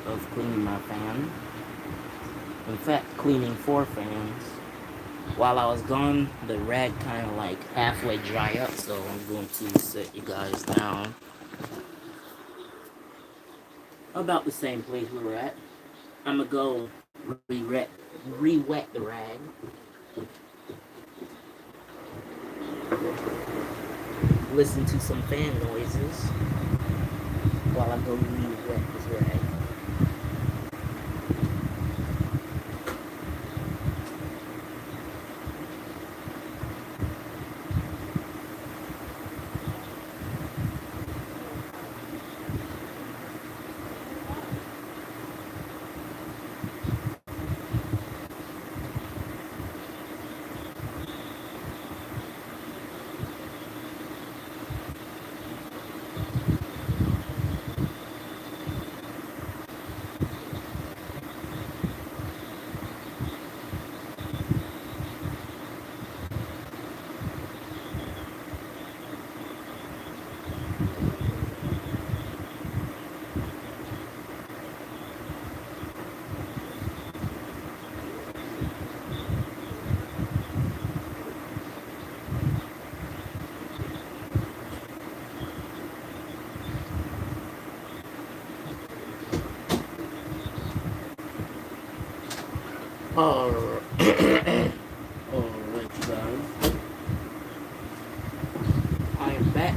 of cleaning my fan. In fact, cleaning 4 fans. While I was gone, the rag kind of like halfway dry up, so I'm going to set you guys down about the same place we were at. I'm gonna go re-wet the rag. Listen to some fan noises while I go re-wet this rag. Alright, alright, you guys. I am back.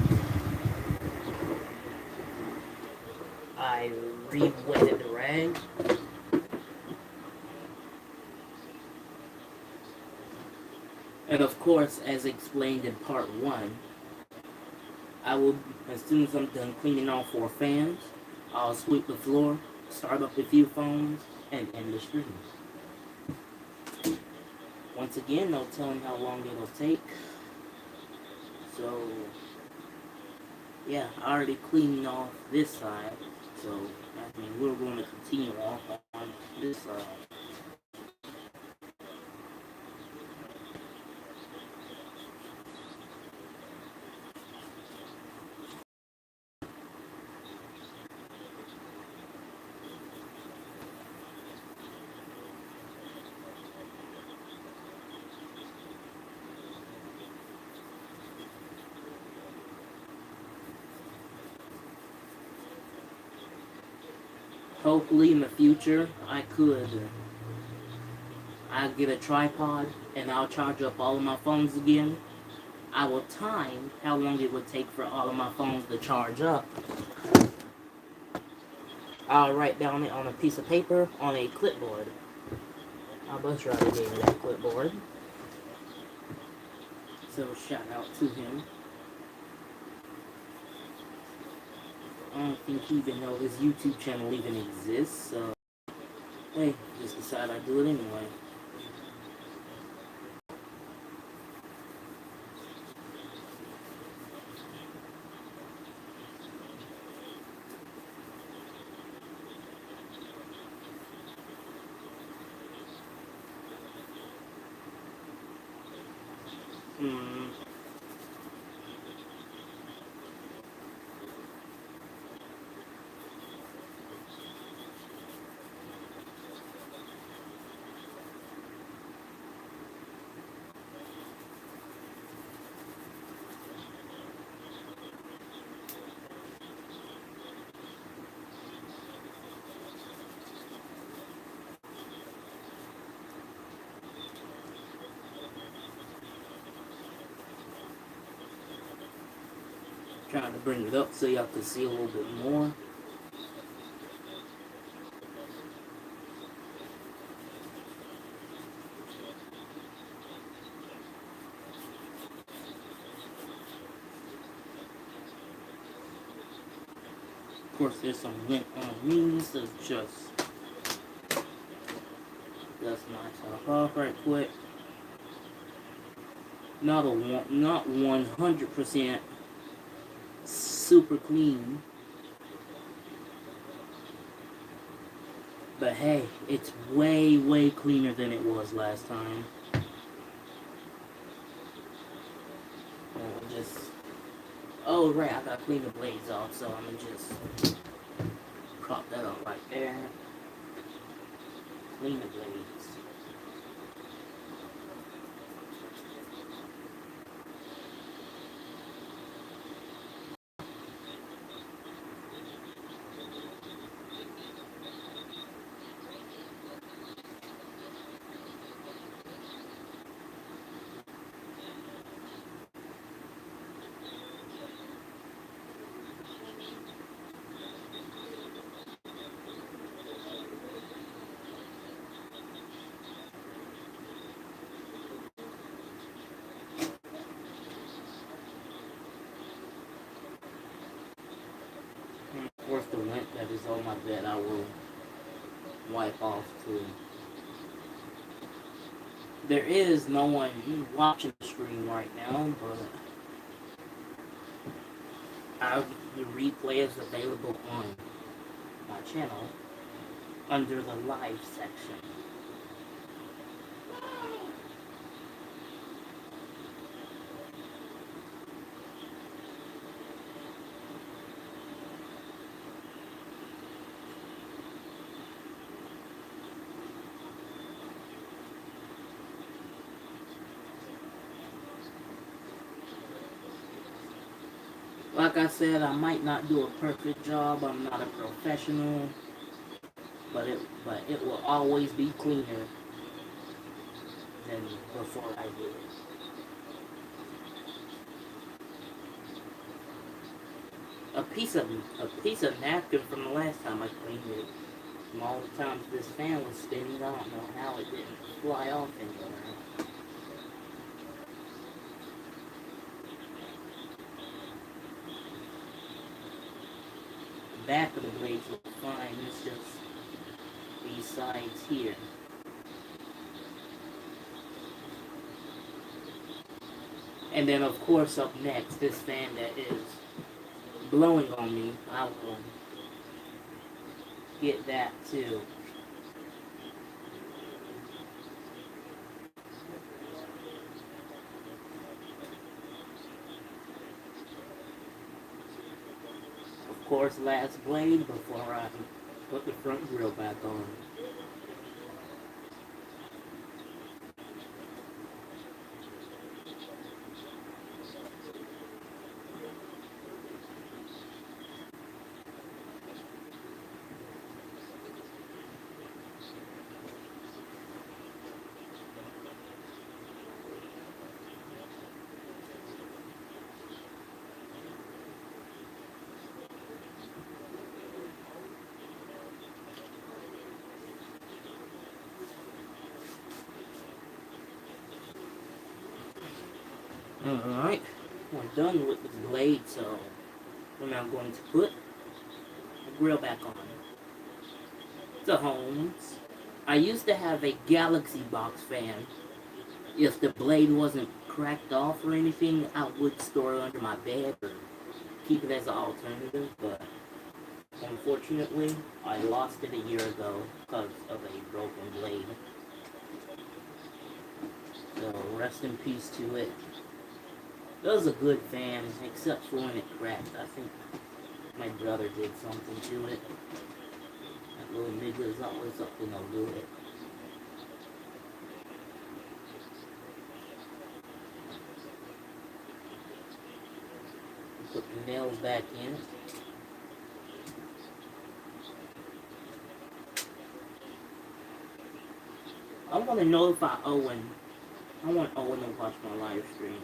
I re-wetted the rag. And of course, as explained in part 1, I will, as soon as I'm done cleaning all 4 fans, I'll sweep the floor, start up a few phones, and end the stream. Once again, no telling how long it'll take. So, yeah, I already cleaned off this side. So, I mean, we're going to continue off on this side. Hopefully in the future, I'll get a tripod and I'll charge up all of my phones again. I will time how long it would take for all of my phones to charge up. I'll write down it on a piece of paper on a clipboard. Our bus driver gave me that clipboard. So shout out to him. I don't think he even knows his YouTube channel even exists, so hey, just decided I'd do it anyway. Hmm. Trying to bring it up so y'all can see a little bit more. Of course, there's some lint on me, so just dust myself off right quick. Not 100% super clean, but hey, it's way cleaner than it was last time. Oh right, I gotta clean the blades off, so I'm gonna just pop that up right there. Clean the blades. And of course the lint that is on my bed I will wipe off too. There is no one watching the stream right now, but the replay is available on my channel under the live section. Like I said, I might not do a perfect job. I'm not a professional, but it will always be cleaner than before I did it. A piece of napkin from the last time I cleaned it. From all the times this fan was spinning, I don't know how it didn't fly off anywhere. Back of the blades look fine, it's just these sides here. And then of course up next, this fan that is blowing on me, I will get that too. Of course, last blade before I put the front grill back on. Alright, we're done with the blade, so we're now going to put the grill back on. So Holmes, I used to have a Galaxy box fan. If the blade wasn't cracked off or anything, I would store it under my bed or keep it as an alternative, but unfortunately, I lost it a year ago because of a broken blade. So rest in peace to it. It was a good fan, except for when it cracked. I think my brother did something to it. That little nigga is always up to no good. Put the nails back in. I want to notify Owen. I want Owen to watch my live stream.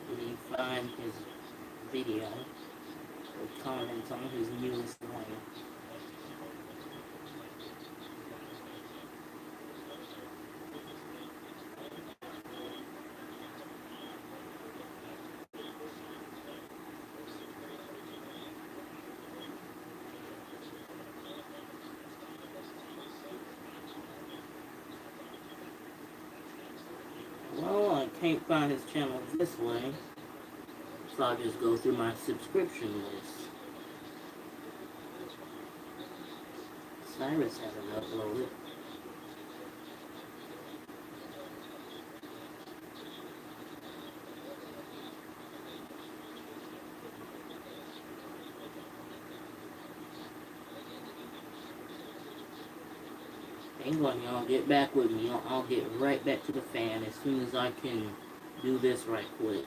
When you find his video, or comment on his newest one. Well, I can't find his channel this way, So I'll just go through my subscription list. Cyrus hasn't uploaded. Hang on, y'all. Get back with me. I'll get right back to the fan as soon as I can do this right quick.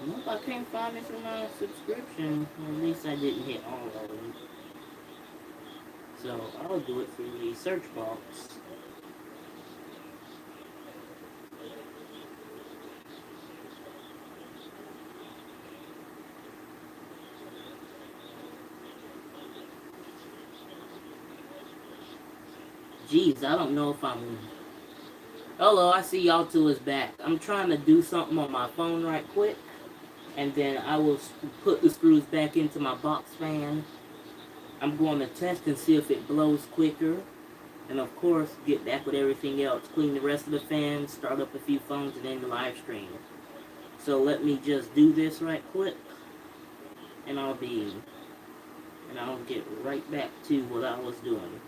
Nope, I can't find it in my subscription. Well, at least I didn't hit all of them. So I'll do it through the search box. Jeez, I don't know if I'm... Hello, I see y'all two is back. I'm trying to do something on my phone right quick. And then I will put the screws back into my box fan. I'm going to test and see if it blows quicker. And of course, get back with everything else. Clean the rest of the fans, start up a few phones, and then the live stream. So let me just do this right quick. And I'll get right back to what I was doing.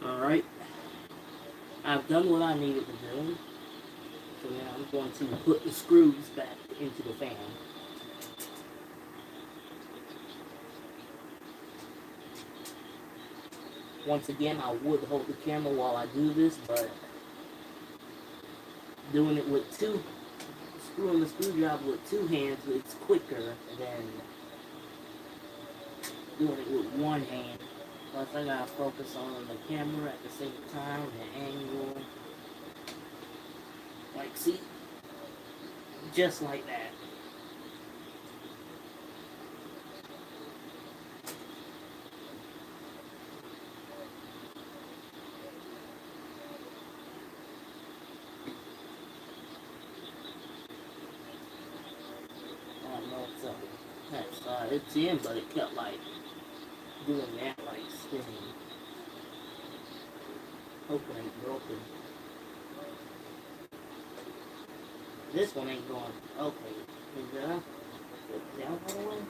Alright, I've done what I needed to do, so now I'm going to put the screws back into the fan. Once again, I would hold the camera while I do this, but doing it with screwing the screwdriver with two hands, it's quicker than doing it with one hand. Plus, I gotta focus on the camera at the same time, the angle. Like, see? Just like that. I don't know what's up. It's in, but it kept, like, doing that, like, spinning. Hopefully it ain't broken. This one ain't going. Okay. Is that down all the way?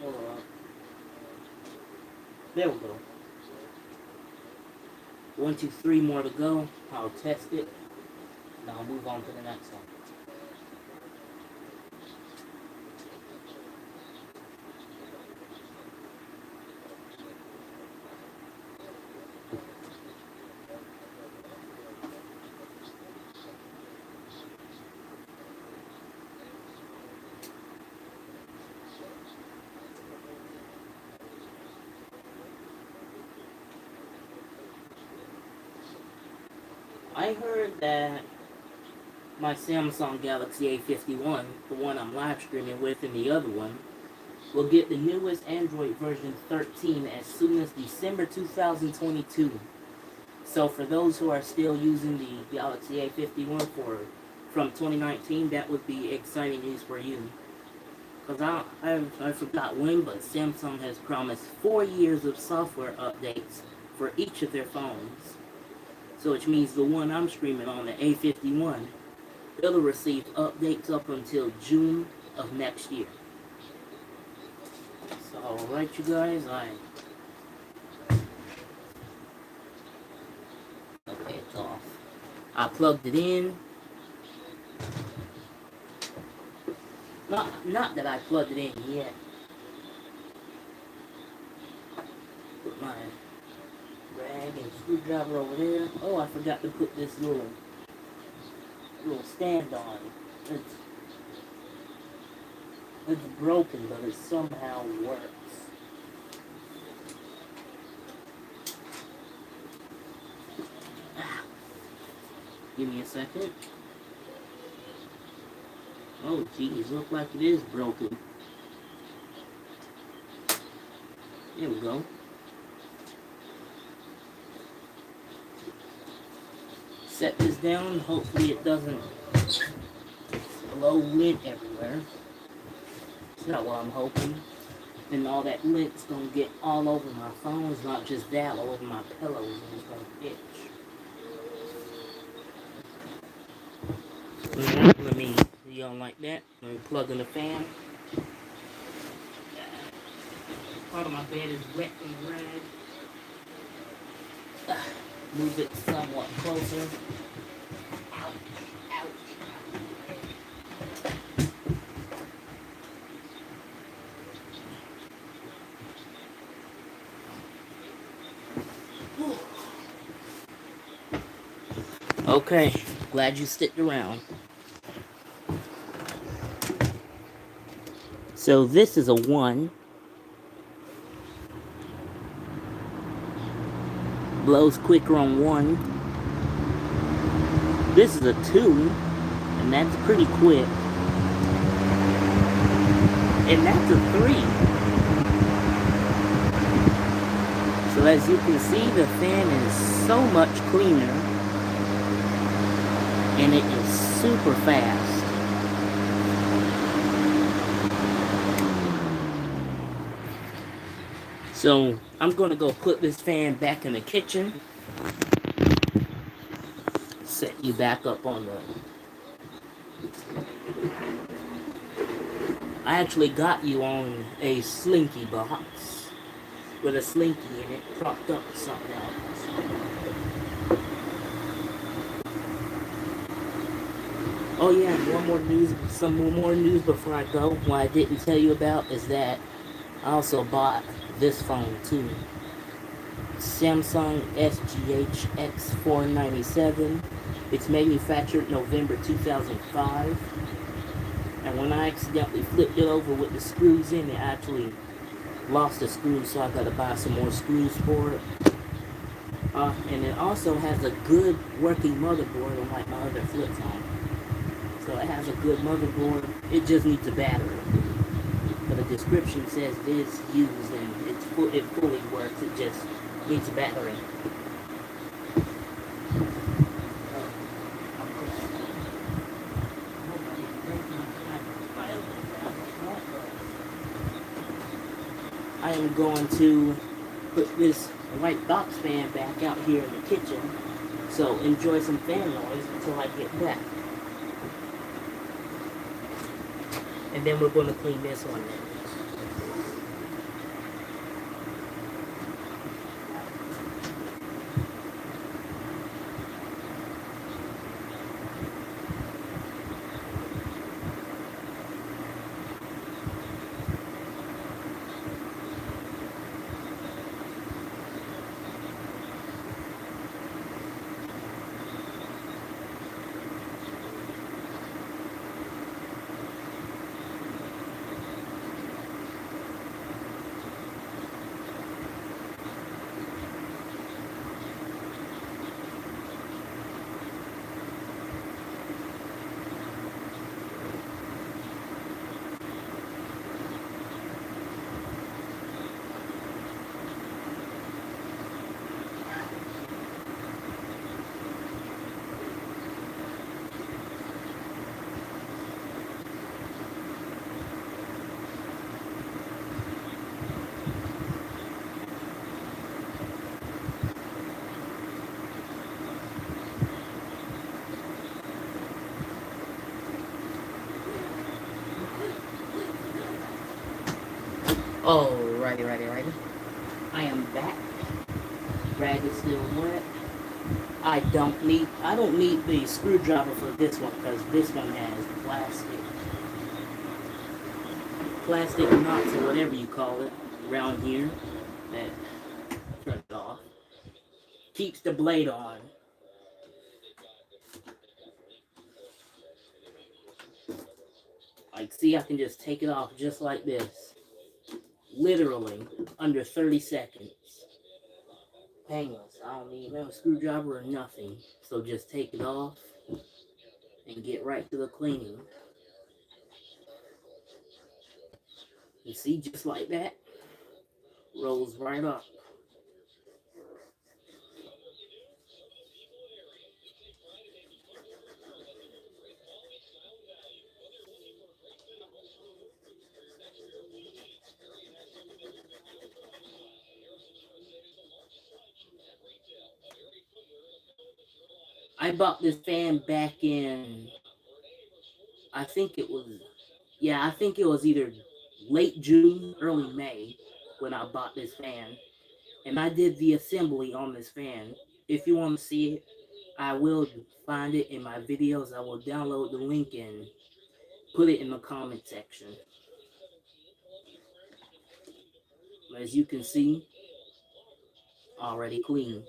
Hold on. There we go. 1, 2, 3 more to go. I'll test it. And I'll move on to the next one. I heard that my Samsung Galaxy A51, the one I'm live streaming with, and the other one, will get the newest Android version 13 as soon as December 2022. So for those who are still using the Galaxy A51 from 2019, that would be exciting news for you. Because I forgot when, but Samsung has promised 4 years of software updates for each of their phones. So which means the one I'm streaming on, the A51, it'll receive updates up until June of next year. So, alright you guys, okay, it's off. I plugged it in. Not that I plugged it in yet. Put my rag Get a screwdriver over there. Oh, I forgot to put this little stand on. It's it's broken, but it somehow works. Give me a second. Oh, geez, look like it is broken. There we go. Set this down. Hopefully it doesn't blow lint everywhere. It's not what I'm hoping. And all that lint's gonna get all over my phone. It's not just that, all over my pillows, and it's gonna itch. Let me, you don't like that? Let me plug in the fan. Part of my bed is wet and red. Move it somewhat closer. Ouch, ouch. Okay, glad you sticked around. So this is a 1. Blows quicker on 1. This is a 2, and that's pretty quick. And that's a 3. So as you can see, the fan is so much cleaner, and it is super fast. So I'm going to go put this fan back in the kitchen. Set you back up on the... I actually got you on a slinky box with a slinky in it propped up with something else. Oh yeah, some more news before I go. What I didn't tell you about is that I also bought this phone too. Samsung SGH X497. It's manufactured November 2005. And when I accidentally flipped it over with the screws in, it actually lost the screws, so I gotta buy some more screws for it. And it also has a good working motherboard, unlike my other flip phone. So it has a good motherboard. It just needs a battery. But the description says it is used and it fully works. It just needs a battery. I am going to put this white box fan back out here in the kitchen. So enjoy some fan noise until I get back. And then we're going to clean this one next. Alrighty. I am back. Rag is still wet. I don't need the screwdriver for this one because this one has plastic knots or whatever you call it around here that turn it off. keeps the blade on. Like, see, I can just take it off just like this. Literally, under 30 seconds. Painless. I don't need no screwdriver or nothing. So just take it off and get right to the cleaning. You see, just like that, rolls right up. I bought this fan back in, I think it was either late June, early May when I bought this fan. And I did the assembly on this fan. If you want to see it, I will find it in my videos. I will download the link and put it in the comment section. As you can see, already clean.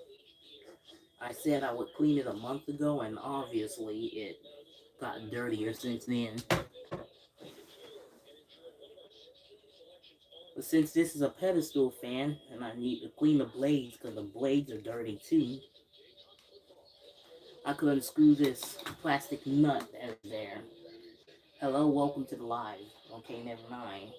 I said I would clean it a month ago, and obviously it got dirtier since then. But since this is a pedestal fan, and I need to clean the blades because the blades are dirty too, I could unscrew this plastic nut that is there. Hello, welcome to the live. Okay, never mind.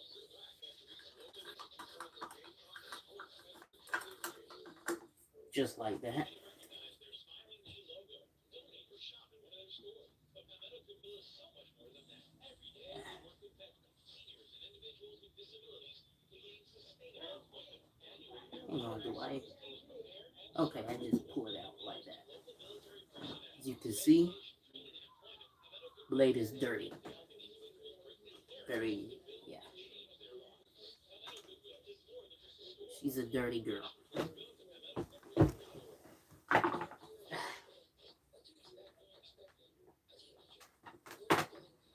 Just like that. Hang on, do I? Okay, I just pull it out like that. As you can see, blade is dirty. Very, yeah. She's a dirty girl.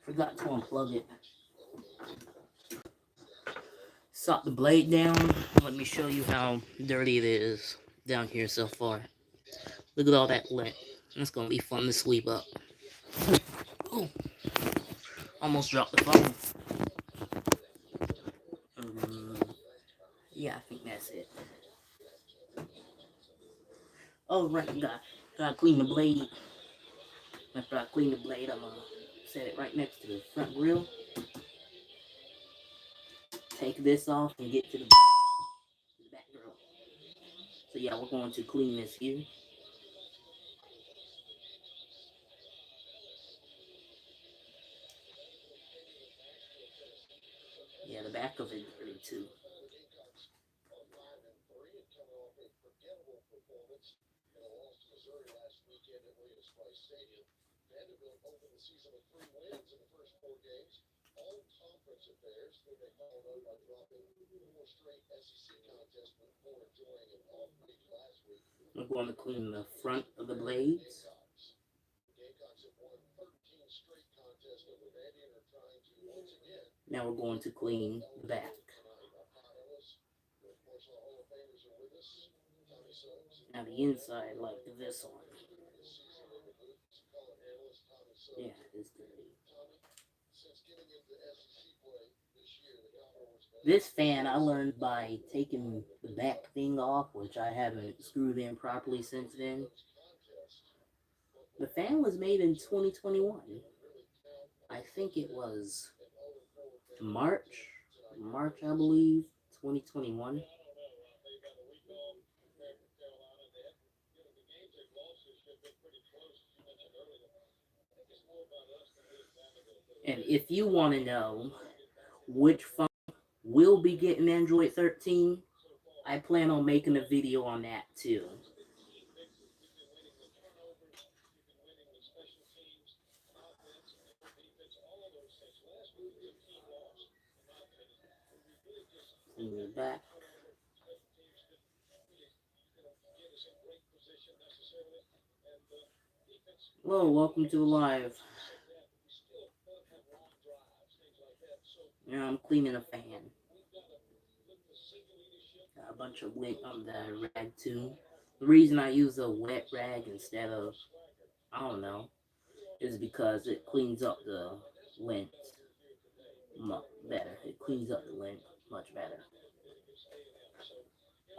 Forgot to unplug it. Sop the blade down. Let me show you how dirty it is down here so far. Look at all that lint. It's gonna be fun to sweep up. Ooh. Almost dropped the phone. Yeah, I think that's it. Oh, right, gotta clean the blade. After I clean the blade, I'm gonna set it right next to the front grill. Take this off and get to the back grill. So yeah, we're going to clean this here. Yeah, the back of it is dirty too. I'm going to clean the front of the blades. Now we're going to clean the back. Now the inside, like this one. Yeah, it's dirty. This fan I learned by taking the back thing off, which I haven't screwed in properly since then. The fan was made in 2021. I think it was March, I believe, 2021. And if you want to know which phone will be getting Android 13, I plan on making a video on that too. In the back. Hello, welcome to the live. Yeah, I'm cleaning a fan. Got a bunch of lint on the rag too. The reason I use a wet rag instead of, I don't know, is because it cleans up the lint much better. It cleans up the lint much better.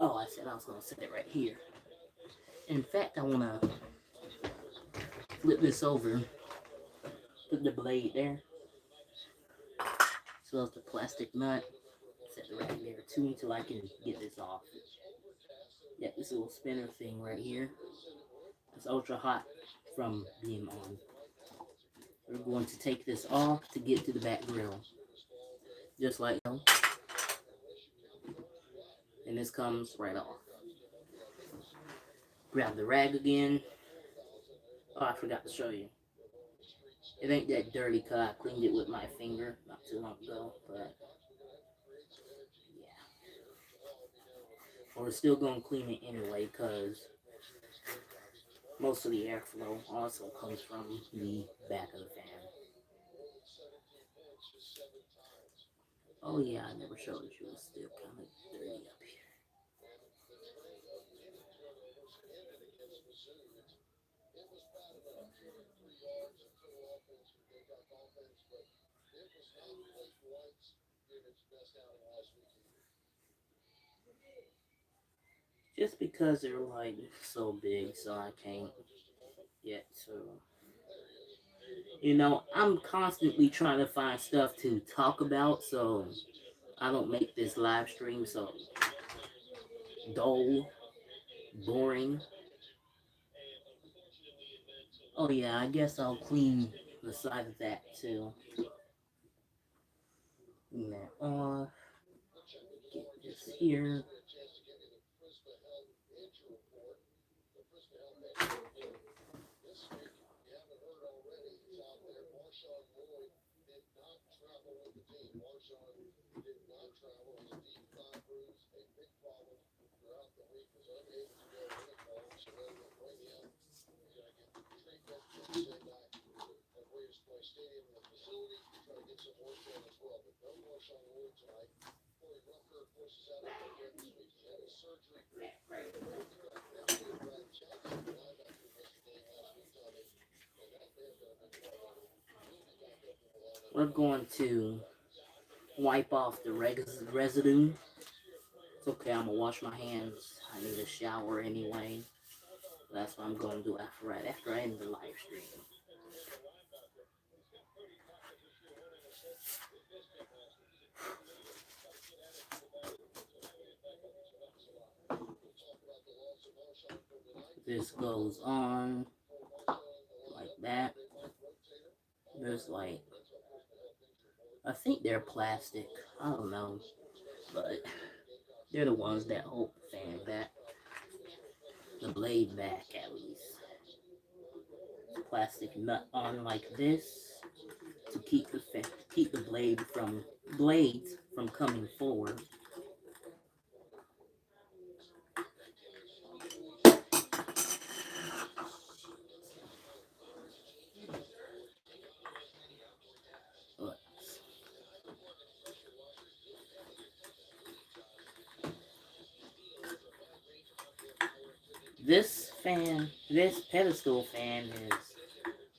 Oh, I said I was going to set it right here. In fact, I want to flip this over, put the blade there, so it's the plastic nut, set the rag there too until I can get this off. Yeah, this little spinner thing right here. It's ultra hot from being on. We're going to take this off to get to the back grill. Just like so. And this comes right off. Grab the rag again. Oh, I forgot to show you. It ain't that dirty because I cleaned it with my finger not too long ago, but yeah. We're still going to clean it anyway because most of the airflow also comes from the back of the fan. Oh yeah, I never showed you. It's still kind of dirty up here. Just because they're like so big, so I can't yet. So, you know, I'm constantly trying to find stuff to talk about, so I don't make this live stream so dull, boring. Oh yeah, I guess I'll clean the side of that too. Clean that off. Get this here. We're going to wipe off the residue. It's okay, I'm gonna wash my hands. I need a shower anyway. That's what I'm gonna do after I end the live stream. This goes on like that. There's like, I think they're plastic. I don't know, but they're the ones that hold the fan back, the blade back at least. Plastic nut on like this to keep the blades from coming forward. This pedestal fan is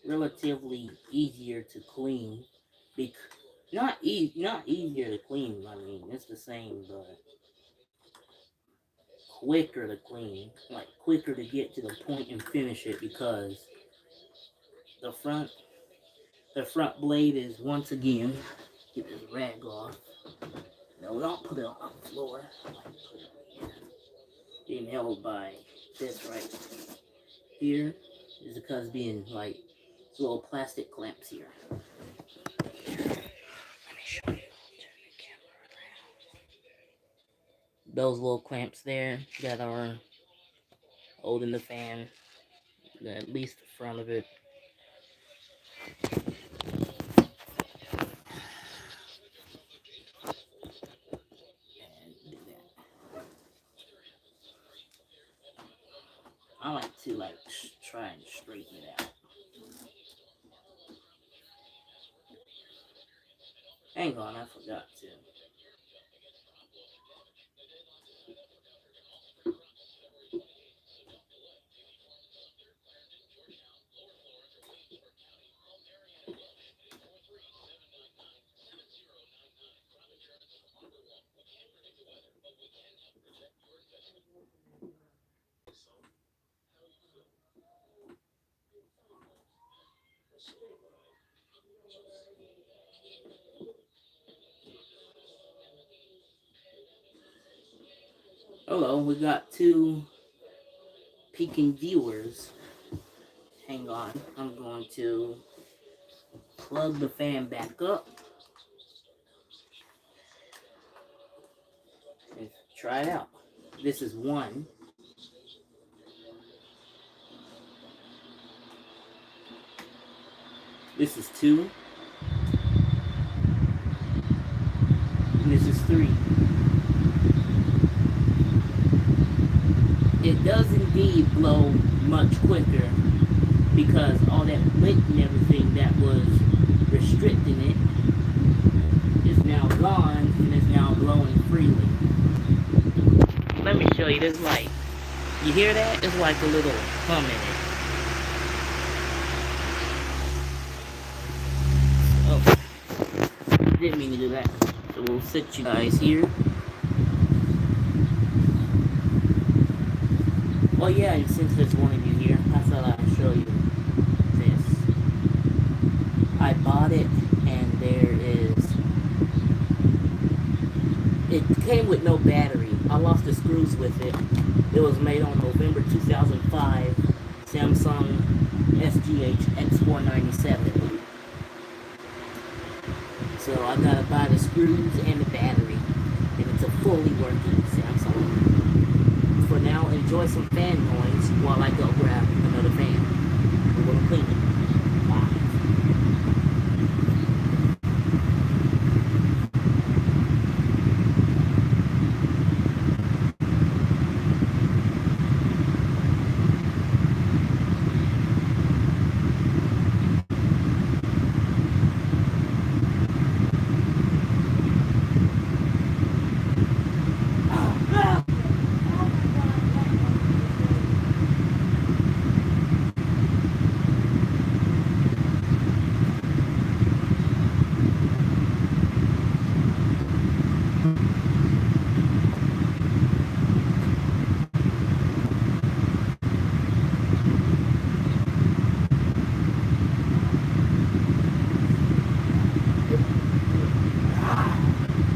relatively easier to clean. Not easier to clean. I mean, it's the same, but quicker to clean. Like quicker to get to the point and finish it because the front the front blade is once again, get this rag off. No, don't put it on the floor. I like to put it here. Being held by this right here is because being like little plastic clamps here. Let me show you. Turn the camera around. Those little clamps there that are holding the fan, at least the front of it. I like to try and straighten it out. Hang on, I forgot to. Hello, we got two peeking viewers. Hang on, I'm going to plug the fan back up. Let's try it out. This is one. This is two. And this is three. It does indeed blow much quicker because all that lint and everything that was restricting it is now gone and is now blowing freely. Let me show you this light. You hear that? It's like a little hum in it. Oh, didn't mean to do that. So we'll sit you guys here. Oh yeah, and since there's one of you here, I thought I'd show you this. I bought it, and there is... It came with no battery. I lost the screws with it. It was made on November 2005 Samsung SGH X497. So I gotta buy the screws and the battery, and it's a fully working Samsung. For now, enjoy some fan noise while I go grab another fan. We're gonna clean it. Bye.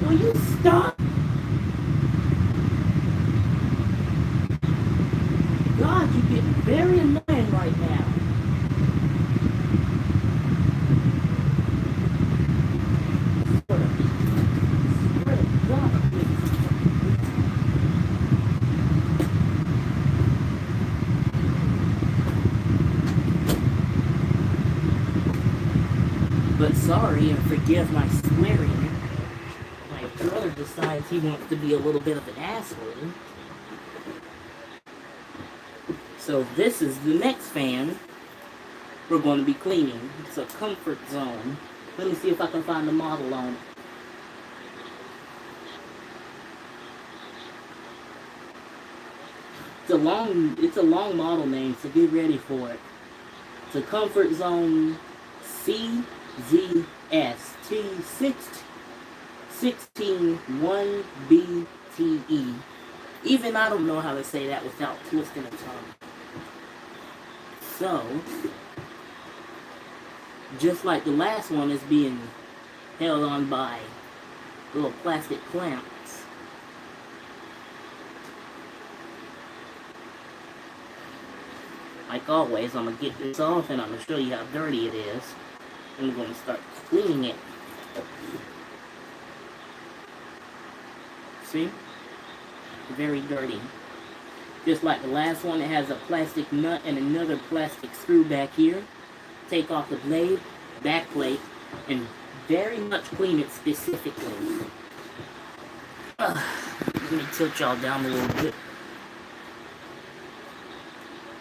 Will you stop? God, you get very annoying right now. Swear to God. But sorry and forgive my swearing. My brother decides he wants to be a little bit of an asshole. So this is the next fan we're going to be cleaning. It's a Comfort Zone. Let me see if I can find the model on it. It's a long model name, so get ready for it. It's a Comfort Zone CZS T161BTE. Even I don't know how to say that without twisting a tongue. So, just like the last one is being held on by little plastic clamps. Like always, I'm going to get this off and I'm going to show you how dirty it is. I'm going to start cleaning it. See? Very dirty. Just like the last one, it has a plastic nut and another plastic screw back here. Take off the blade, back plate, and very much clean it specifically. Let me tilt y'all down a little bit.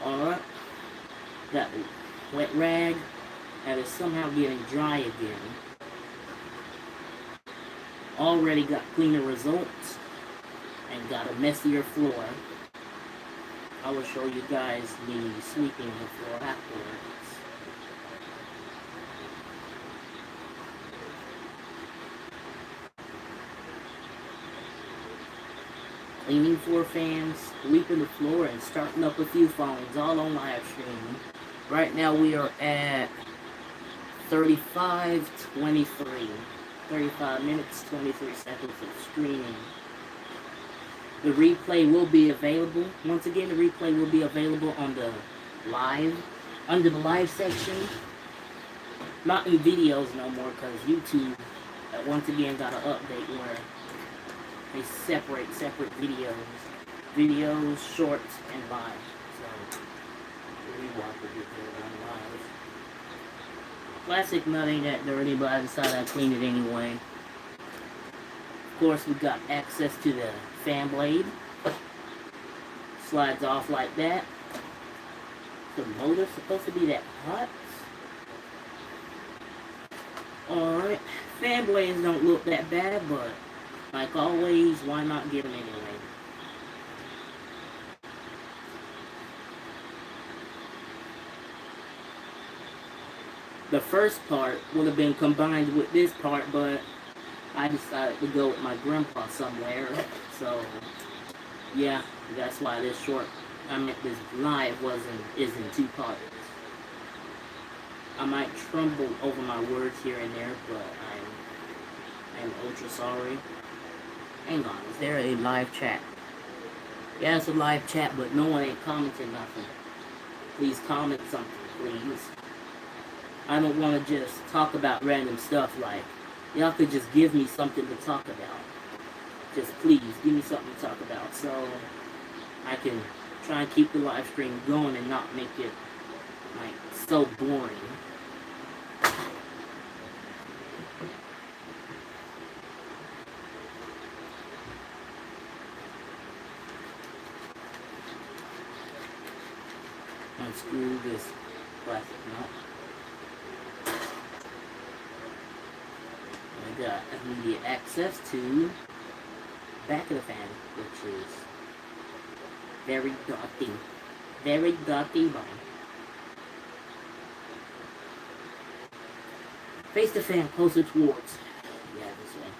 Alright. That wet rag that is somehow getting dry again. Already got cleaner results and got a messier floor. I will show you guys the sweeping the floor afterwards. Cleaning floor fans, sweeping the floor, and starting up a few phones, all on live stream. Right now we are at 35:23. 35 minutes, 23 seconds of streaming. The replay will be available. Once again, the replay will be available on the live, under the live section. Not in videos no more, because YouTube, once again, got an update where they separate videos. Videos, shorts, and live. So, rewatch the video on live. Classic nut ain't that dirty, but I decided I'd clean it anyway. Of course, we got access to the fan blade. Slides off like that. The motor's supposed to be that hot. Alright, fan blades don't look that bad, but like always, why not get them anyway? The first part would have been combined with this part, but I decided to go with my grandpa somewhere. So, yeah, that's why this this live isn't 2 parts. I might tremble over my words here and there, but I'm ultra sorry. Hang on, is there a live chat? Yeah, it's a live chat, but no one ain't commenting nothing. Please comment something, please. I don't want to just talk about random stuff like, y'all could just give me something to talk about. Just please, give me something to talk about so I can try and keep the live stream going and not make it, like, so boring. Unscrew this plastic nut. I got immediate access to back of the fan, which is very dirty. Very dirty bone. Face the fan closer towards. Yeah, this way.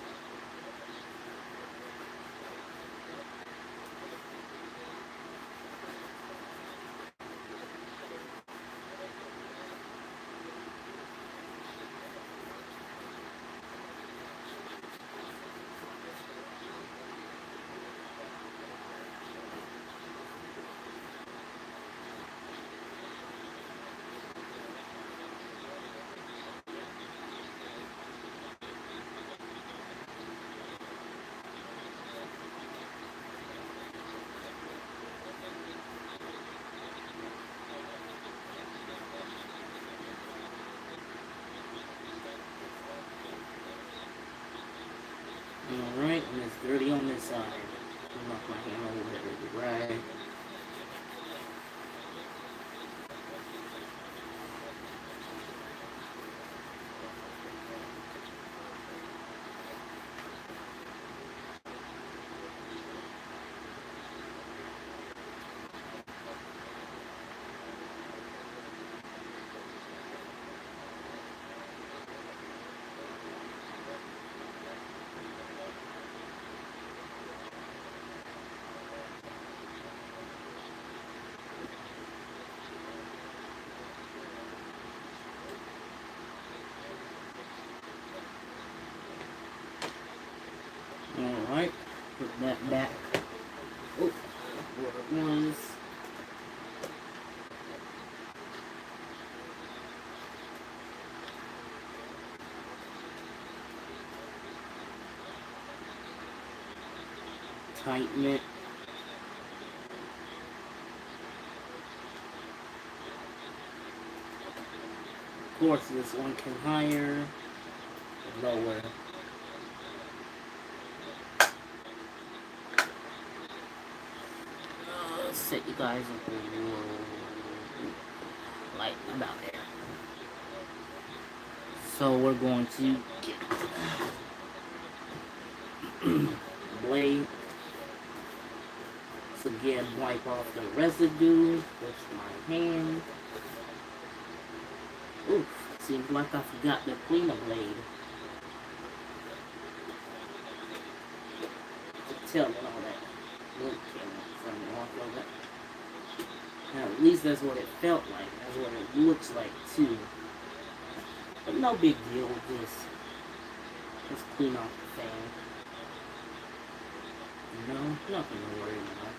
Alright, and it's dirty on this side. Knock my hand a little bit with the rag. Alright, put that back. Oh, where it was. Tighten it. Of course, this one can higher, lower. Set you guys up like about there. So we're going to get blade. So again, wipe off the residue with my hand. Oof, seems like I forgot to clean the blade. Tell me all that. Okay, from off of it. Now, at least that's what it felt like. That's what it looks like, too. But no big deal, just clean off the fan. You know, nothing to worry about.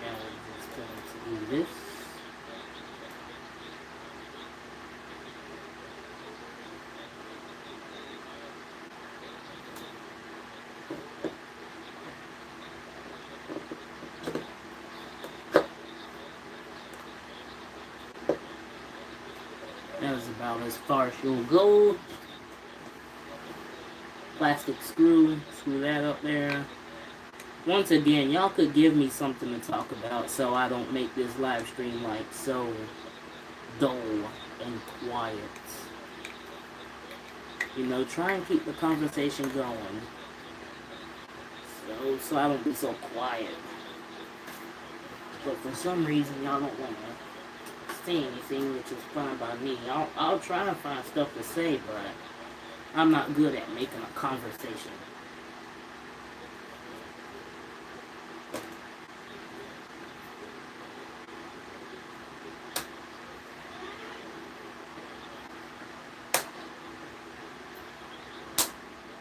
Now we're just going to do this. That was about as far as you'll go. Plastic screw that up there. Once again, y'all could give me something to talk about so I don't make this live stream like so dull and quiet. You know, try and keep the conversation going. So I don't be so quiet. But for some reason, y'all don't want to say anything, which is fine by me. I'll try to find stuff to say, but I'm not good at making a conversation.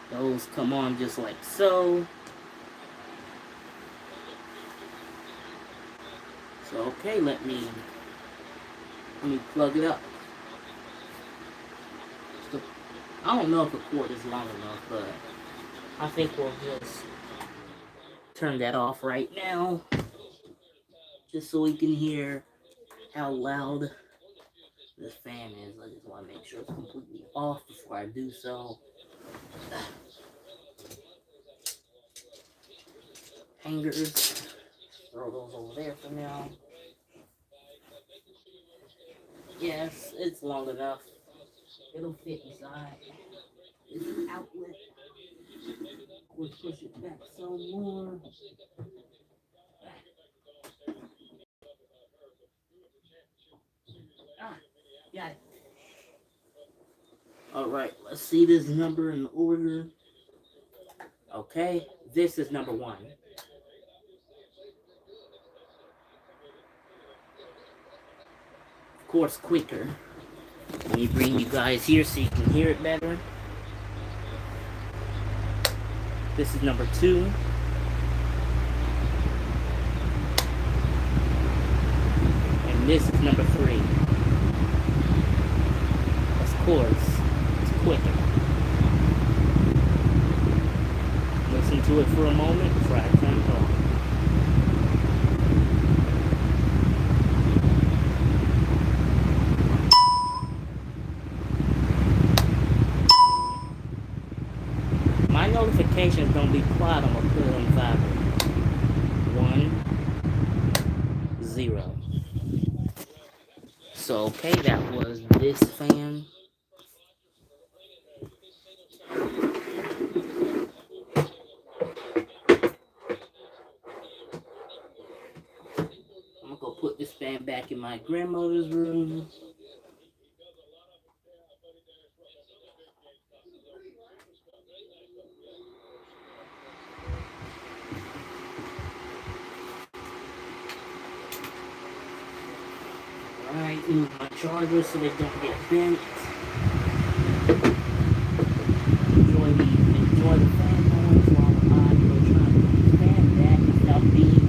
Those come on just like so. So okay, let me plug it up. So, I don't know if the cord is long enough, but I think we'll just turn that off right now, just so we can hear how loud this fan is. I just want to make sure it's completely off before I do so. Hangers, throw those over there for now. Yes, it's long enough. It'll fit inside. It's an outlet. We'll push it back some more. Got it. Alright, let's see this number in order. Okay, this is number 1. Of course, quicker. Let me bring you guys here so you can hear it better. This is number 2. And this is number 3. Of course, it's quicker. Listen to it for a moment before I turn it on. My notifications don't be quiet, I'm gonna put it on vibrate. 1, 0. So okay, that was this fan. I'm gonna go put this fan back in my grandmother's room. Alright, move my chargers so they don't get bent. Enjoy the fan noise while I go try to expand that without being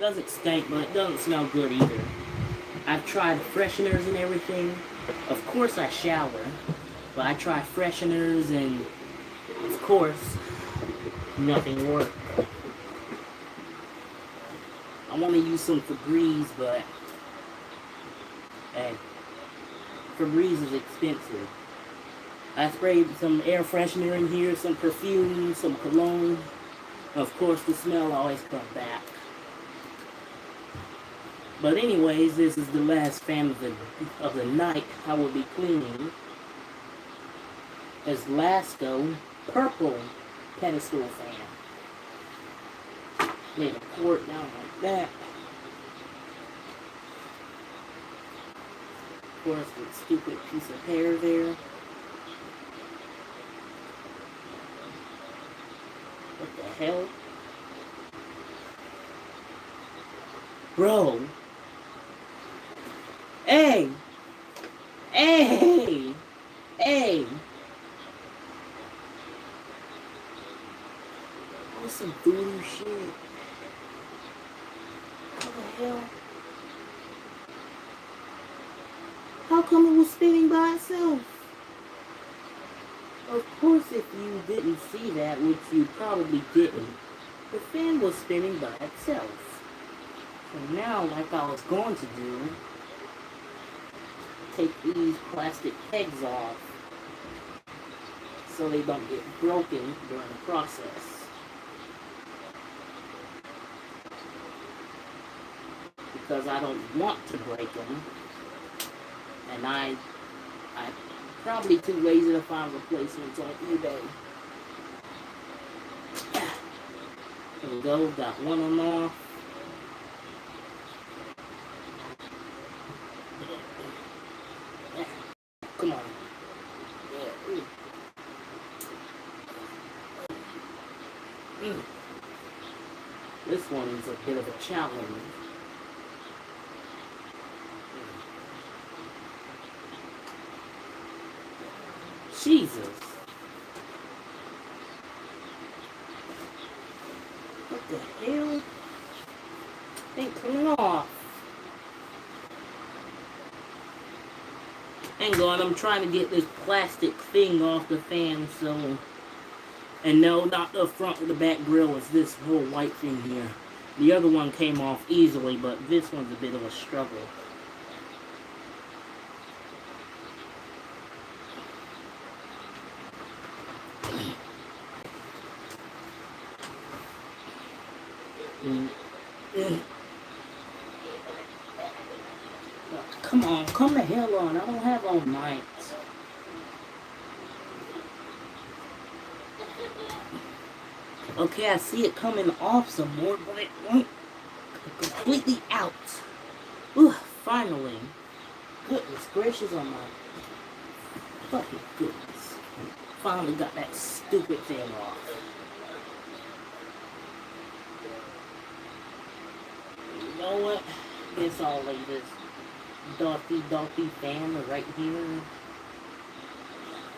doesn't stink, but it doesn't smell good either. I've tried fresheners and everything. Of course I shower, but I try fresheners and, of course, nothing worked. I want to use some Febreze, but hey, Febreze is expensive. I sprayed some air freshener in here, some perfume, some cologne. Of course, the smell always comes back. But anyways, this is the last fan of the night I will be cleaning. Is Lasko purple pedestal fan. Lay the cord down like that. Of course, that stupid piece of hair there. What the hell? Bro. Hey! Hey! Hey! That's some voodoo shit. What the hell? How come it was spinning by itself? Of course, if you didn't see that, which you probably didn't, the fan was spinning by itself. So now, like I was going to do, take these plastic pegs off so they don't get broken during the process. Because I don't want to break them, and I'm probably too lazy to find replacements on eBay. There we go, got one of them off. Come on. This one's a bit of a challenge. Jesus. What the hell? Ain't coming off. Hang on, I'm trying to get this plastic thing off the fan, so... And no, not the front or the back grill, it's this whole white thing here. The other one came off easily, but this one's a bit of a struggle. Come on, come the hell on. I don't have all night. Okay, I see it coming off some more, but it won't completely out. Ooh, finally. Goodness gracious on my fucking goodness. Finally got that stupid thing off. You know what? Guess I'll lay this Dolphy fan right here.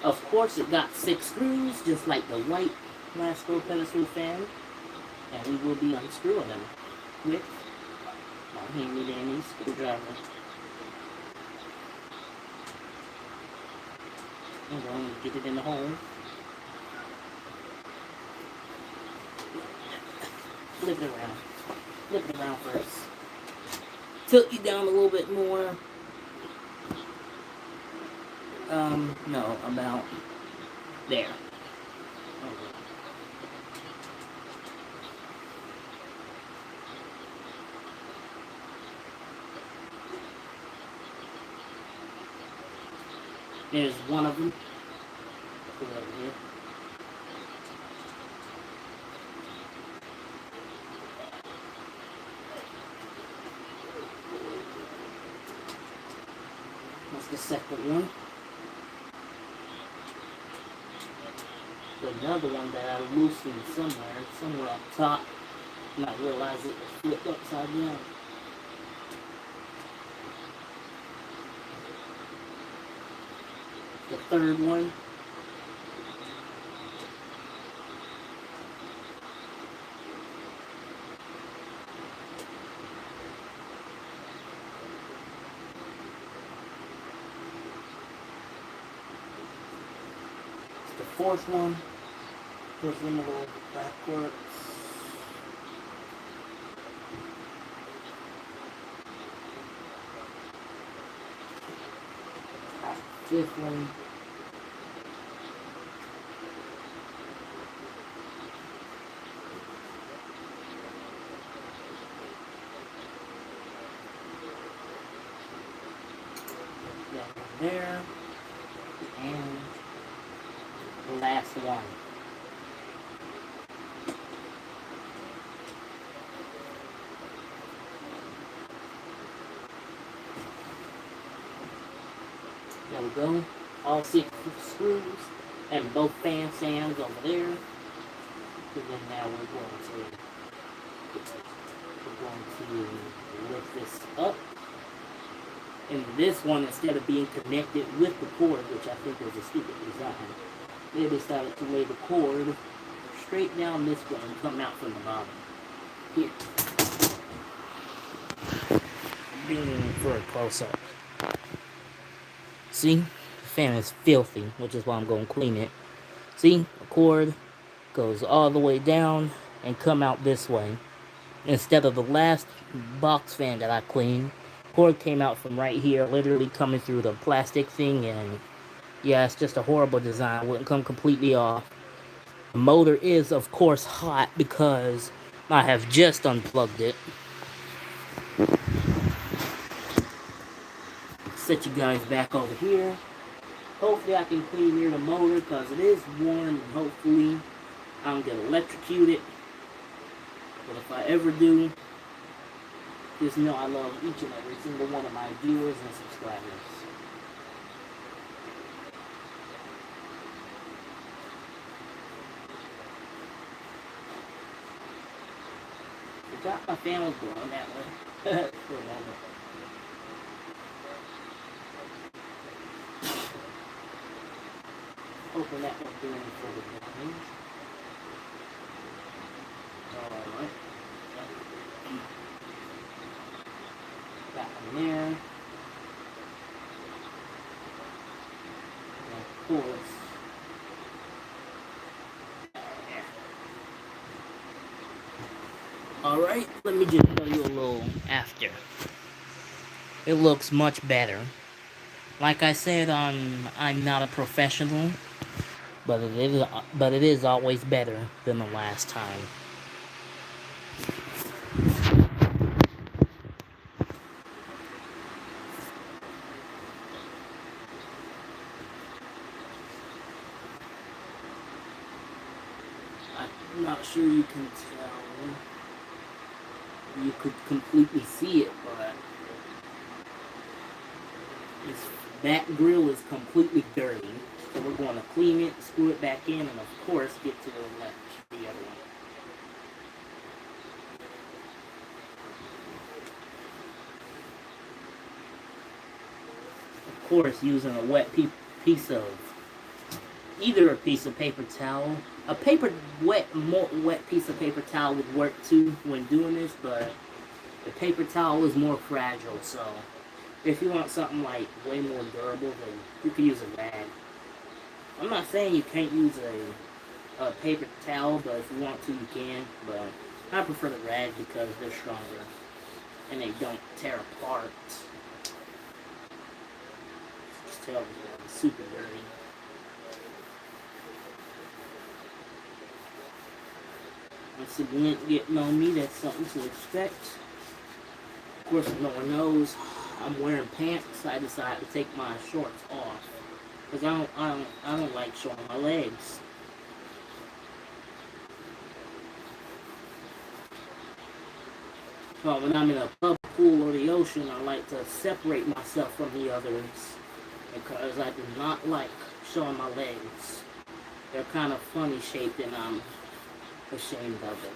Of course it got 6 screws, just like the white Lasko pedestal fan. And we will be unscrewing them with my handy dandy screwdriver. I'm going to get it in the hole. Flip it around. Flip it around first. Tilt you down a little bit more. No, about there. There's one of them. Put it over here. That's the second one. Another one that I loosened somewhere up top. Not realize it was flipped upside down. The third one. fourth one. Push them a little backwards. Fifth one. There, and the last one. There we go. All 6 screws and both fan stands over there. And then now we're going to lift this up. And this one, instead of being connected with the cord, which I think was a stupid design, they decided to lay the cord straight down this way and come out from the bottom. Here. Being for a close-up. See? The fan is filthy, which is why I'm going to clean it. See? The cord goes all the way down and come out this way. Instead of the last box fan that I cleaned, cord came out from right here, literally coming through the plastic thing, and yeah, it's just a horrible design. Wouldn't come completely off. The motor is, of course, hot because I have just unplugged it. Set you guys back over here. Hopefully I can clean near the motor because it is warm, and hopefully I don't get electrocuted. But if I ever do, just know I love each and every single one of my viewers and subscribers. Forgot my fan was going that way for a moment. Hoping that won't do any further damage. Alright. Back in there. And of course. Alright, let me just show you a little after. It looks much better. Like I said, I'm not a professional, but it is always better than the last time. I'm not sure you can tell. You could completely see it, but that grill is completely dirty. So we're going to clean it, screw it back in, and of course get to the left, the other one. Of course, using a wet piece of, either a piece of paper towel. A more wet piece of paper towel would work too when doing this, but the paper towel is more fragile, so if you want something like way more durable, then you can use a rag. I'm not saying you can't use a paper towel, but if you want to, you can. But I prefer the rag because they're stronger and they don't tear apart. Just tell me, it's super dirty. Once the lint getting on me, that's something to expect. Of course, if no one knows, I'm wearing pants, so I decided to take my shorts off. Because I don't like showing my legs. But when I'm in a pub, pool, or the ocean, I like to separate myself from the others. Because I do not like showing my legs. They're kind of funny shaped and I'm ashamed of it.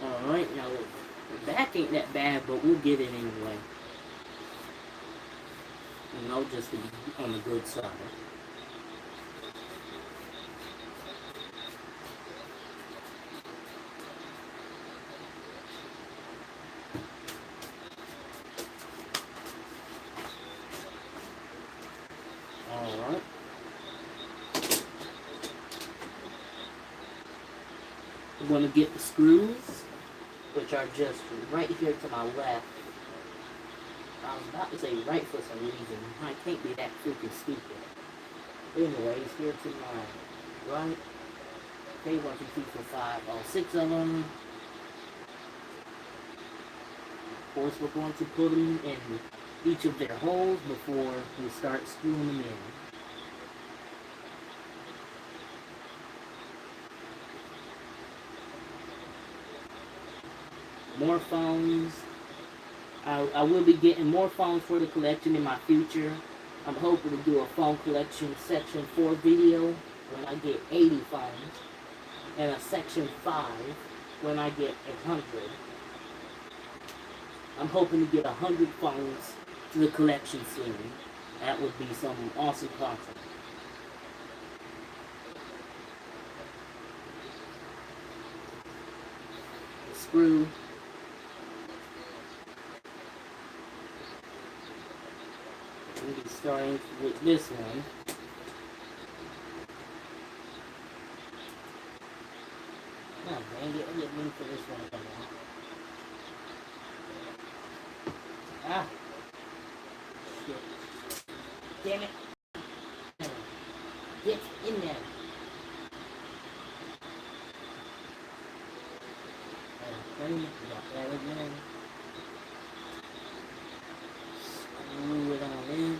Alright, now the back ain't that bad, but we'll get it anyway. You know, just to be on the good side. I'm going to get the screws, which are just right here to my left. I was about to say right for some reason. I can't be that freaking stupid. Anyways, here to my right. Okay, 1, 2, 3, 4, 5, all 6 of them. Of course, we're going to put them in each of their holes before we start screwing them in. More phones. I will be getting more phones for the collection in my future. I'm hoping to do a phone collection section 4 video when I get 80 phones, and a section 5 when I get 100. I'm hoping to get 100 phones to the collection soon. That would be some awesome content. Screw. We'll be starting with this one. Oh, dang it, I didn't mean for this one to come out. Ah! Shit. Damn it! Get in there! Okay, got that again. Screw it on in.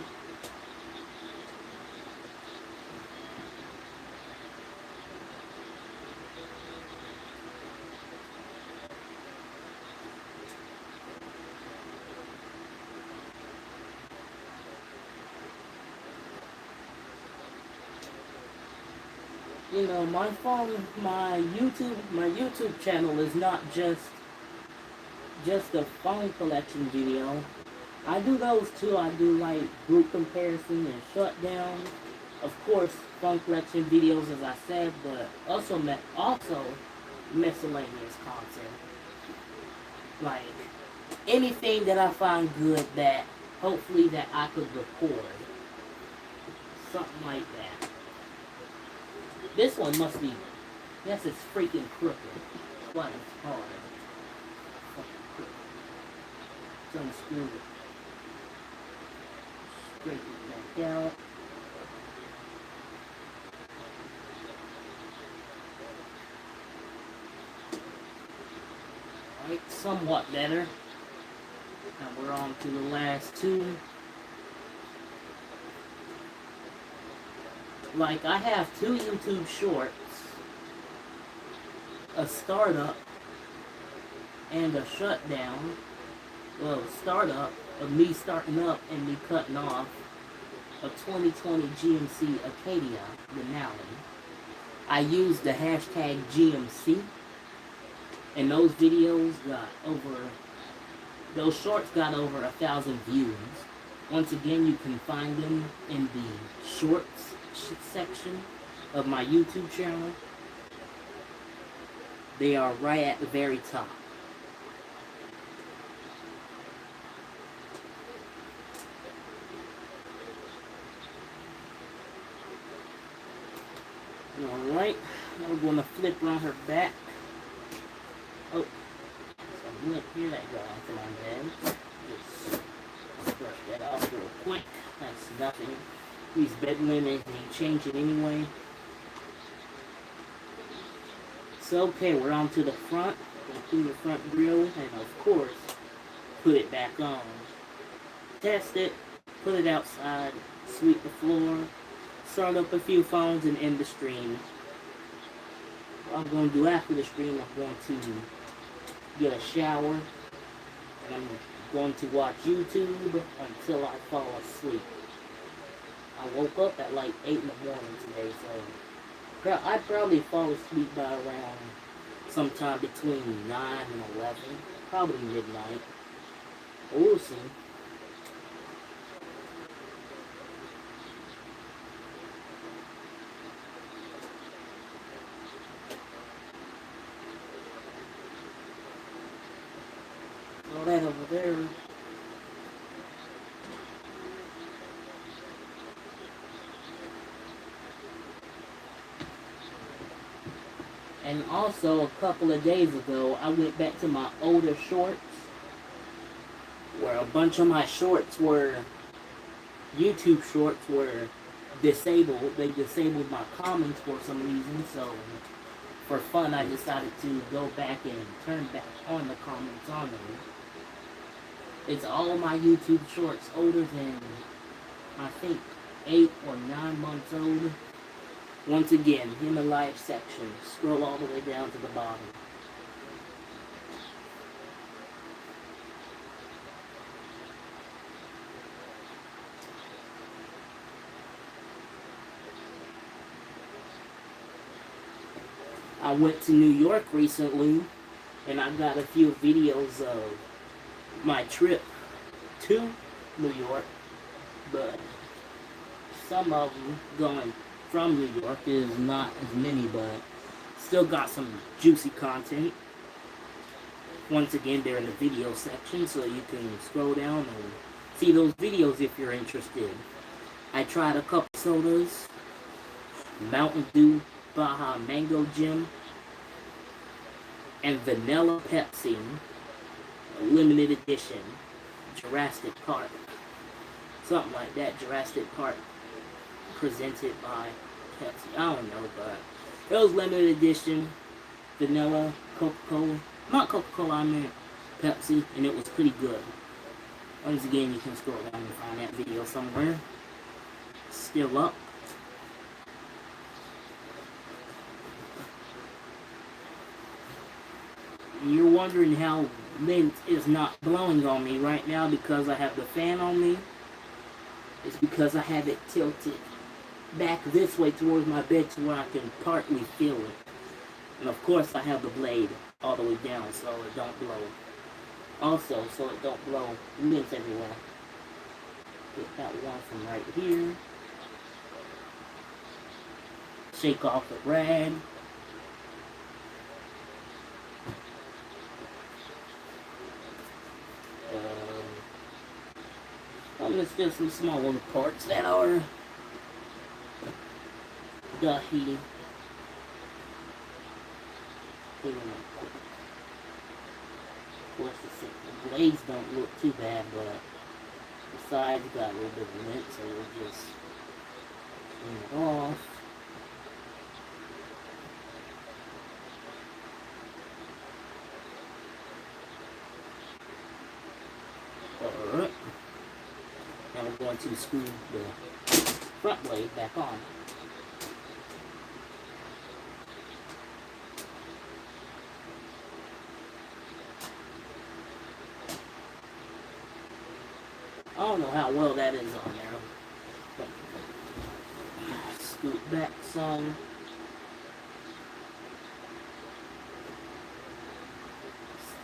You know, my YouTube channel is not just a phone collection video. I do those too. I do like group comparison and shutdown. Of course, phone collection videos, as I said, but also miscellaneous content. Like anything that I find good that hopefully that I could record. Something like that. This one must be, yes, it's freaking crooked. That's why it's hard. Fucking crooked. So unscrew it. Straighten it back out. Alright, somewhat better. Now we're on to the last two. Like, I have 2 YouTube shorts, a startup, and a shutdown. Well, startup of me starting up and me cutting off a 2020 GMC Acadia Denali. I used the hashtag GMC, and those videos got over, those shorts got over 1,000 views. Once again, you can find them in the shorts section of my YouTube channel. They are right at the very top. Alright, now we're going to flip her on her back. Oh, some lint here that got onto my bed. Just brush that off real quick. That's nothing. These bed linens ain't changing anyway. So, okay, we're on to the front. Go through the front grill, and of course, put it back on. Test it, put it outside, sweep the floor, start up a few phones, and end the stream. What I'm going to do after the stream, I'm going to get a shower, and I'm going to watch YouTube until I fall asleep. I woke up at like 8 in the morning today, so I'd probably fall asleep by around sometime between 9 and 11, probably midnight. But we'll see. All that over there. And also, a couple of days ago, I went back to my older shorts, where a bunch of my shorts were, YouTube shorts were disabled. They disabled my comments for some reason, so for fun, I decided to go back and turn back on the comments on them. It's all my YouTube shorts older than, I think, 8 or 9 months old. Once again, in the live section, scroll all the way down to the bottom. I went to New York recently, and I got a few videos of my trip to New York, but some of them going from New York is not as many, but still got some juicy content. Once again, they're in the video section, so you can scroll down and see those videos if you're interested. I tried a couple sodas, Mountain Dew Baja Mango Gym, and Vanilla Pepsi, limited edition, Jurassic Park. Something like that, Jurassic Park, presented by Pepsi. I don't know, but it was limited edition, vanilla, Coca-Cola. Not Coca-Cola, I meant Pepsi, and it was pretty good. Once again, you can scroll down and find that video somewhere. Still up. You're wondering how lint is not blowing on me right now because I have the fan on me. It's because I have it tilted back this way towards my bed to where I can partly feel it. And of course I have the blade all the way down so it don't blow. Also, so it don't blow lint everywhere. Get that one from right here. Shake off the rag. There's just some small little parts that are ducky. Of course, the blades don't look too bad, but the sides got a little bit of lint, so we'll just clean it off. Alright. Now we're going to screw the front blade back on. I don't know how well that is on there. But scoot back some.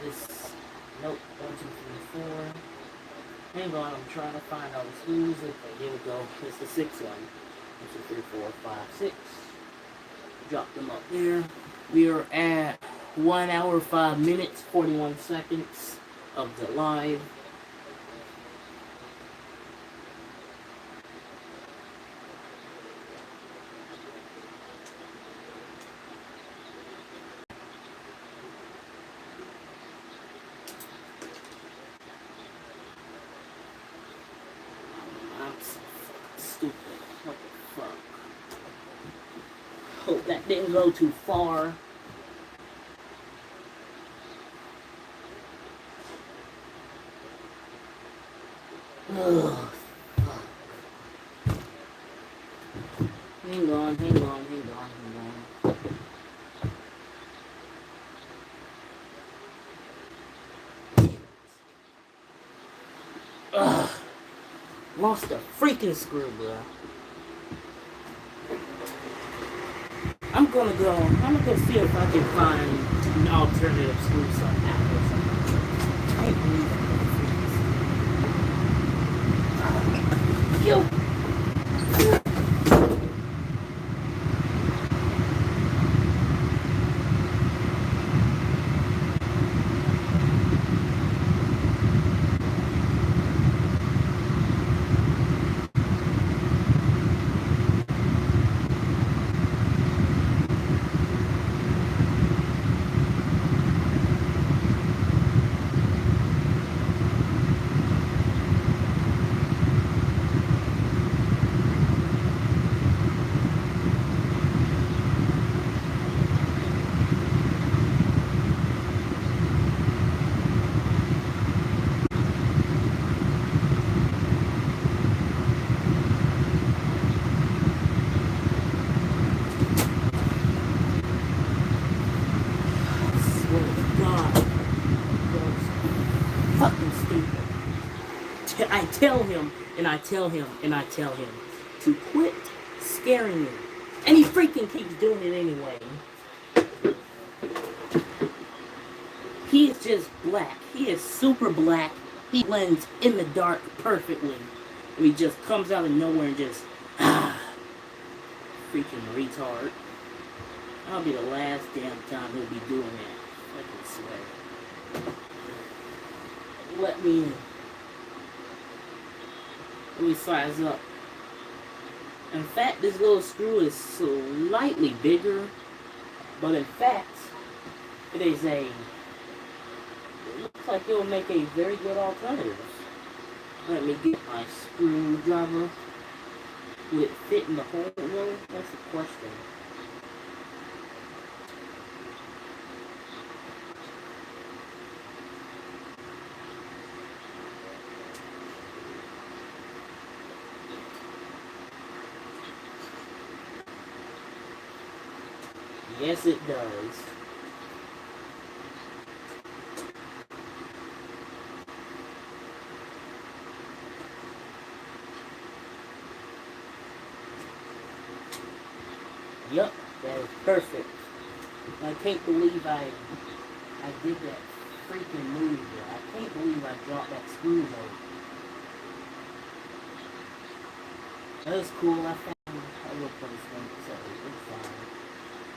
This, nope, 1, 2, 3, 4. Hang on, I'm trying to find all the screws. Okay, here we go. It's the 6th one. 1, 2, 3, 4, 5, 6. Drop them up there. We are at 1 hour, 5 minutes, 41 seconds of the live. Hope that didn't go too far. Ugh. Hang on, hang on, hang on, hang on. Ugh. Lost a freaking screw, bro. I'm gonna go see if I can find an alternative screw somehow or something. I can't believe it. Yo! I tell him, and I tell him, and I tell him to quit scaring me. And he freaking keeps doing it anyway. He is just black. He is super black. He blends in the dark perfectly. And he just comes out of nowhere and just, freaking retard. That'll be the last damn time he'll be doing that. I can swear. Let me size up. In fact, this little screw is slightly bigger, but in fact, it looks like it will make a very good alternative. Let me get my screwdriver. Would it fit in the hole though? That's the question. Yes, it does. Yup, that is perfect. I can't believe I did that freaking move there. I can't believe I dropped that screw though. That was cool. I found a replacement, so it's fine.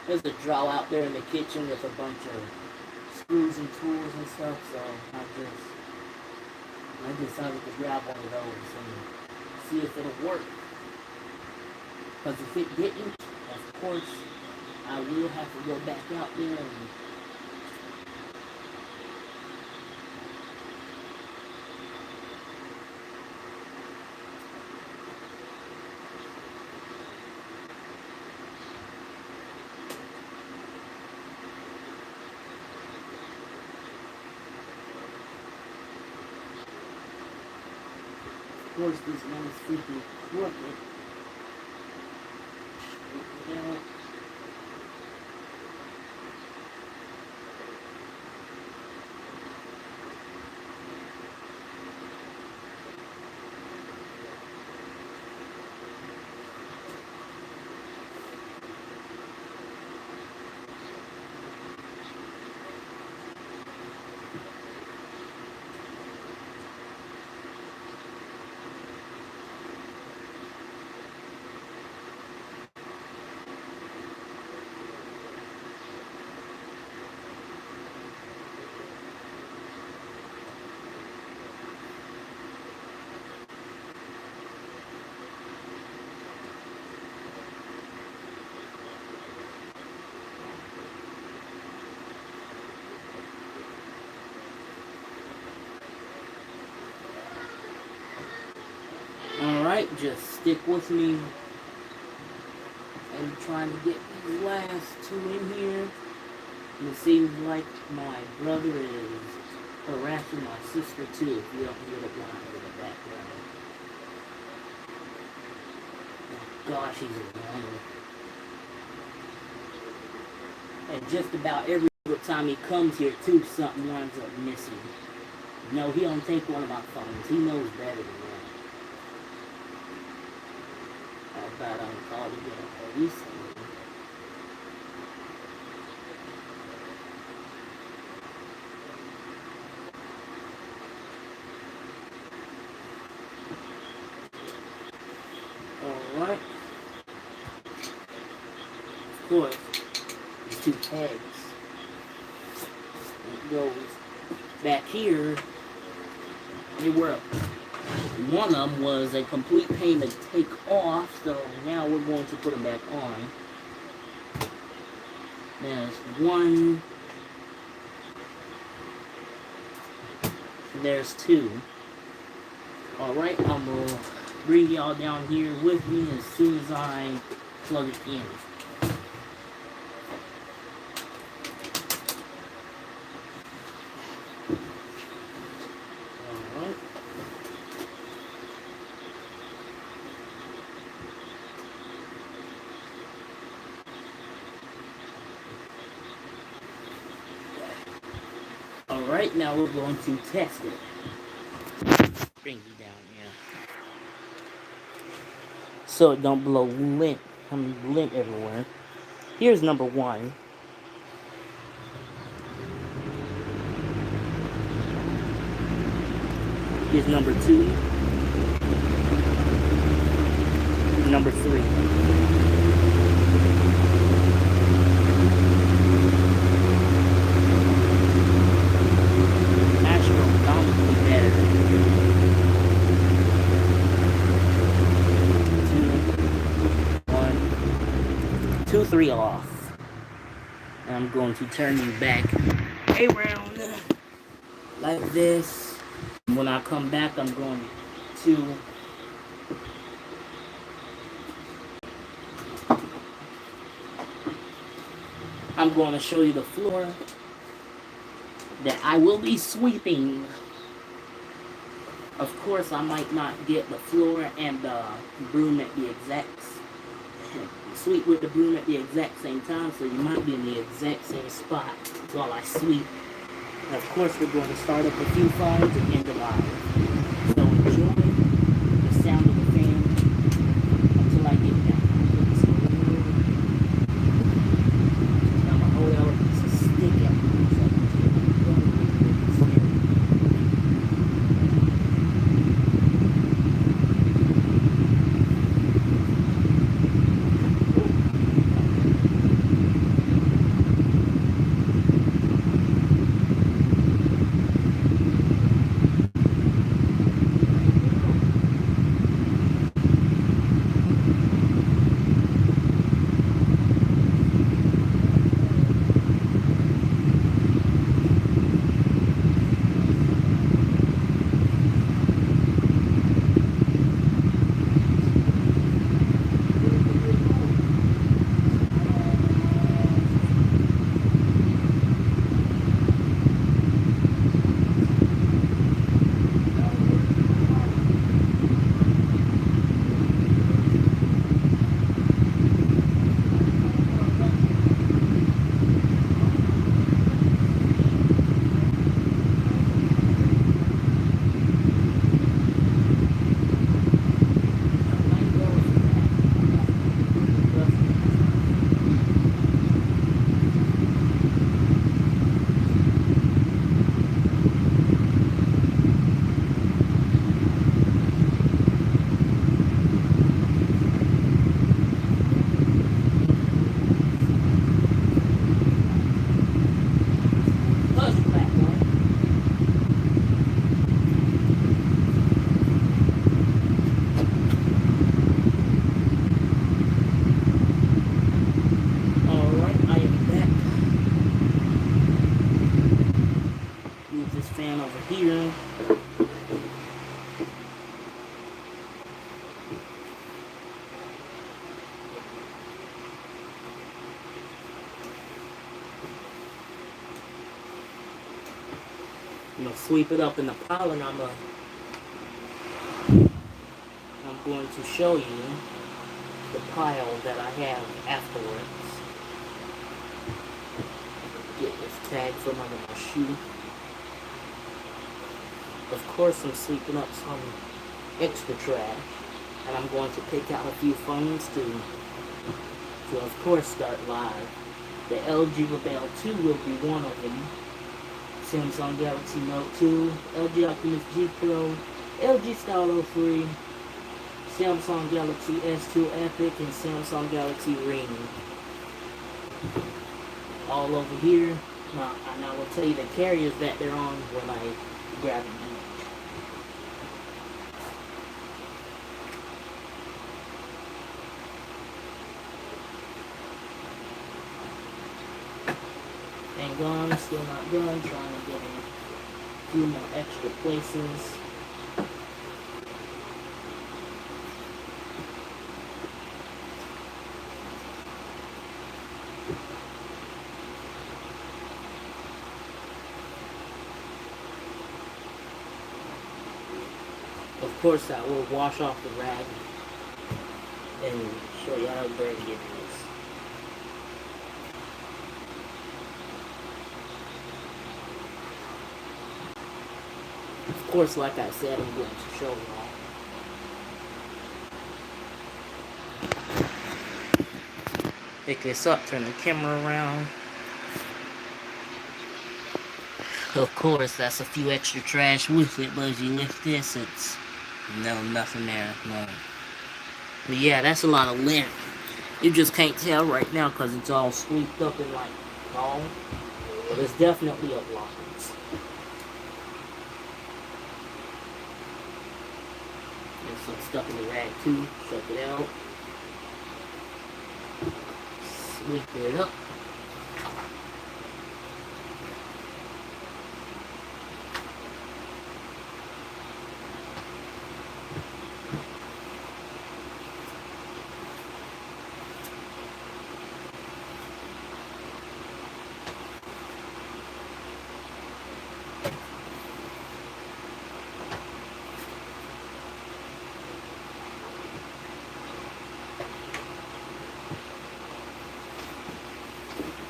There's a drawer out there in the kitchen with a bunch of screws and tools and stuff, so I decided to grab one of those and see if it'll work. Because if it didn't, of course, I will have to go back out there and of course this one is freaking crooked. Yeah. Alright, just stick with me. I'm trying to get these last two in here. And it seems like my brother is harassing my sister too, if you don't hear the blind in the background. Oh, gosh, he's a wonder. And just about every time he comes here too, something winds up missing. No, he don't take one of my phones. He knows better than that. About on call to get a police. Alright. Of course, these two pegs. It goes back here. They were one of them was a complete pain to take off, so now we're going to put them back on. There's one. There's two. Alright, I'm going to bring y'all down here with me as soon as I plug it in. Alright, now we're going to test it. brings you down, yeah. So it don't blow lint, lint everywhere. Here's number one. Here's number two. Number three. Astronomically better. 2, 3 off. And I'm going to turn you back around like this. When I come back, I'm going to show you the floor that I will be sweeping. Of course, I might not get the floor and the broom at the exact sweep with the broom at the exact same time, so you might be in the exact same spot while I sweep. And of course, we're going to start up a few phones and end the live. So enjoy the sound of the fan until I get down. Now I'm going to hold out a piece of stick out. Here. I'm gonna sweep it up in the pile, and I'm going to show you the pile that I have afterwards. Get this tag from under my shoe. Of course, I'm sweeping up some extra trash, and I'm going to pick out a few phones to of course start live. The LG Rebel 2 will be one of them. Samsung Galaxy Note 2, LG Optimus G Pro, LG Stylo 3, Samsung Galaxy S2 Epic, and Samsung Galaxy Ring. All over here. Now, and I will tell you the carriers that they're on when I grab them. Ain't gone, still not done, trying to get a few more extra places. Of course, I will wash off the rag and show you how dirty it is. Of Of course, like I said, I'm going to show y'all. Pick this up, turn the camera around. Of course, that's a few extra trash with it, but as you lift this, it's nothing there. No. But yeah, that's a lot of lint. You just can't tell right now because it's all swept up in like ball. But it's definitely a lot. There's some stuff in the rag too. Check it out. Sweep it up.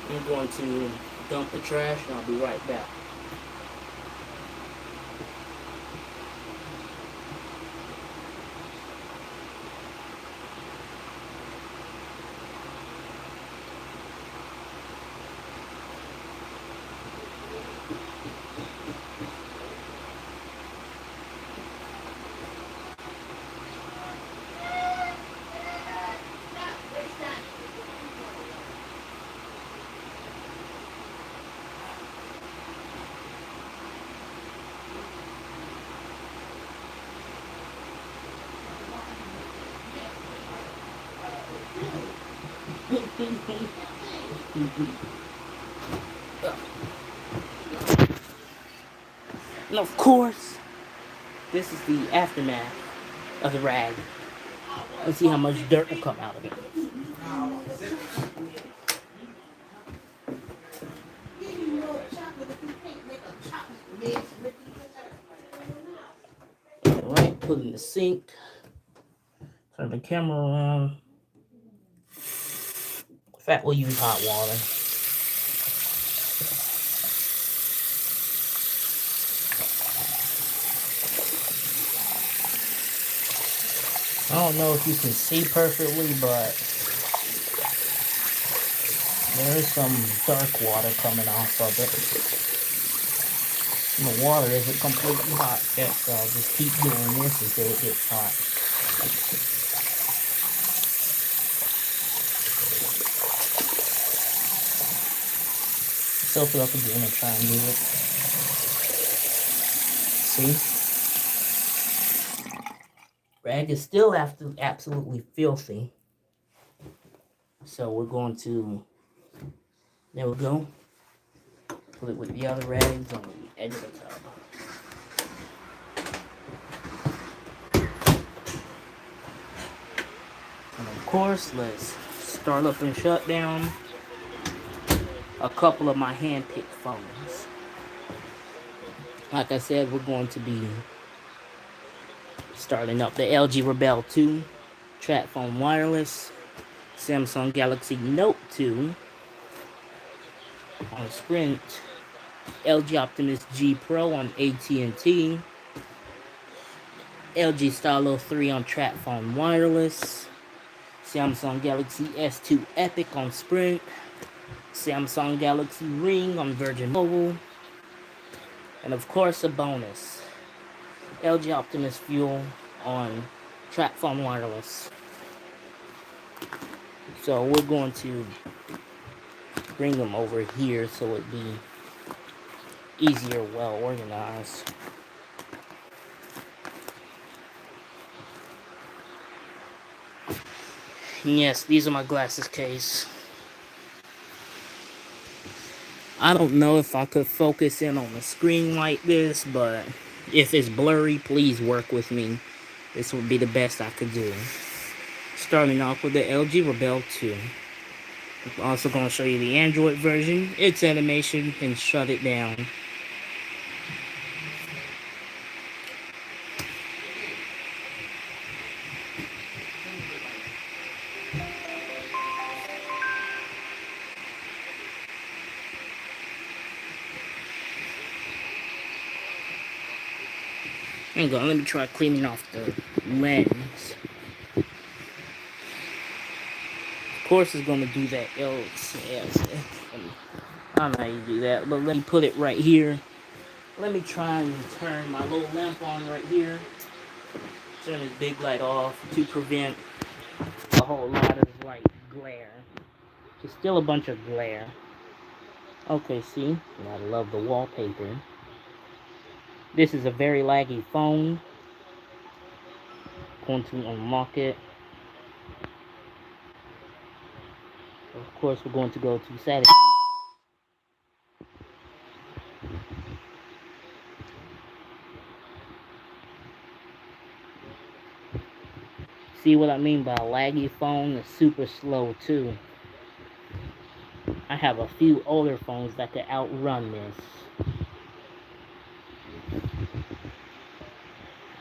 I'm going to dump the trash and I'll be right back. And of course, this is the aftermath of the rag. Let's see how much dirt will come out of it. Alright, put it in the sink. Turn the camera around. In fact, we'll use hot water. I don't know if you can see perfectly, but there is some dark water coming off of it. And the water isn't completely hot yet, so I'll just keep doing this until it gets hot. Soak it up again and try and do it. See? Rag is still absolutely filthy. So we're going to, there we go. Put it with the other rags on the edge of the tub. And of course, let's start up and shut down a couple of my hand-picked phones. Like I said, we're going to be starting up the LG Rebel 2, TracFone Wireless, Samsung Galaxy Note 2, on Sprint, LG Optimus G Pro on AT&T, LG Stylo 3 on TracFone Wireless, Samsung Galaxy S2 Epic on Sprint, Samsung Galaxy Ring on Virgin Mobile, and of course a bonus, LG Optimus Fuel on TracFone Wireless. So we're going to bring them over here so it'd be easier, well organized. And yes, these are my glasses case. I don't know if I could focus in on the screen like this, but if it's blurry, please work with me. This would be the best I could do. Starting off with the LG Rebel 2. I'm also going to show you the Android version, its animation, and shut it down. Hang on, let me try cleaning off the lens. Of course it's gonna do that LCS. I don't know how you do that, but let me put it right here. Let me try and turn my little lamp on right here. Turn this big light off to prevent a whole lot of like glare. There's still a bunch of glare. Okay, see? I love the wallpaper. This is a very laggy phone. Going to unlock it. Of course, we're going to go to settings. See what I mean by a laggy phone? It's super slow too. I have a few older phones that could outrun this.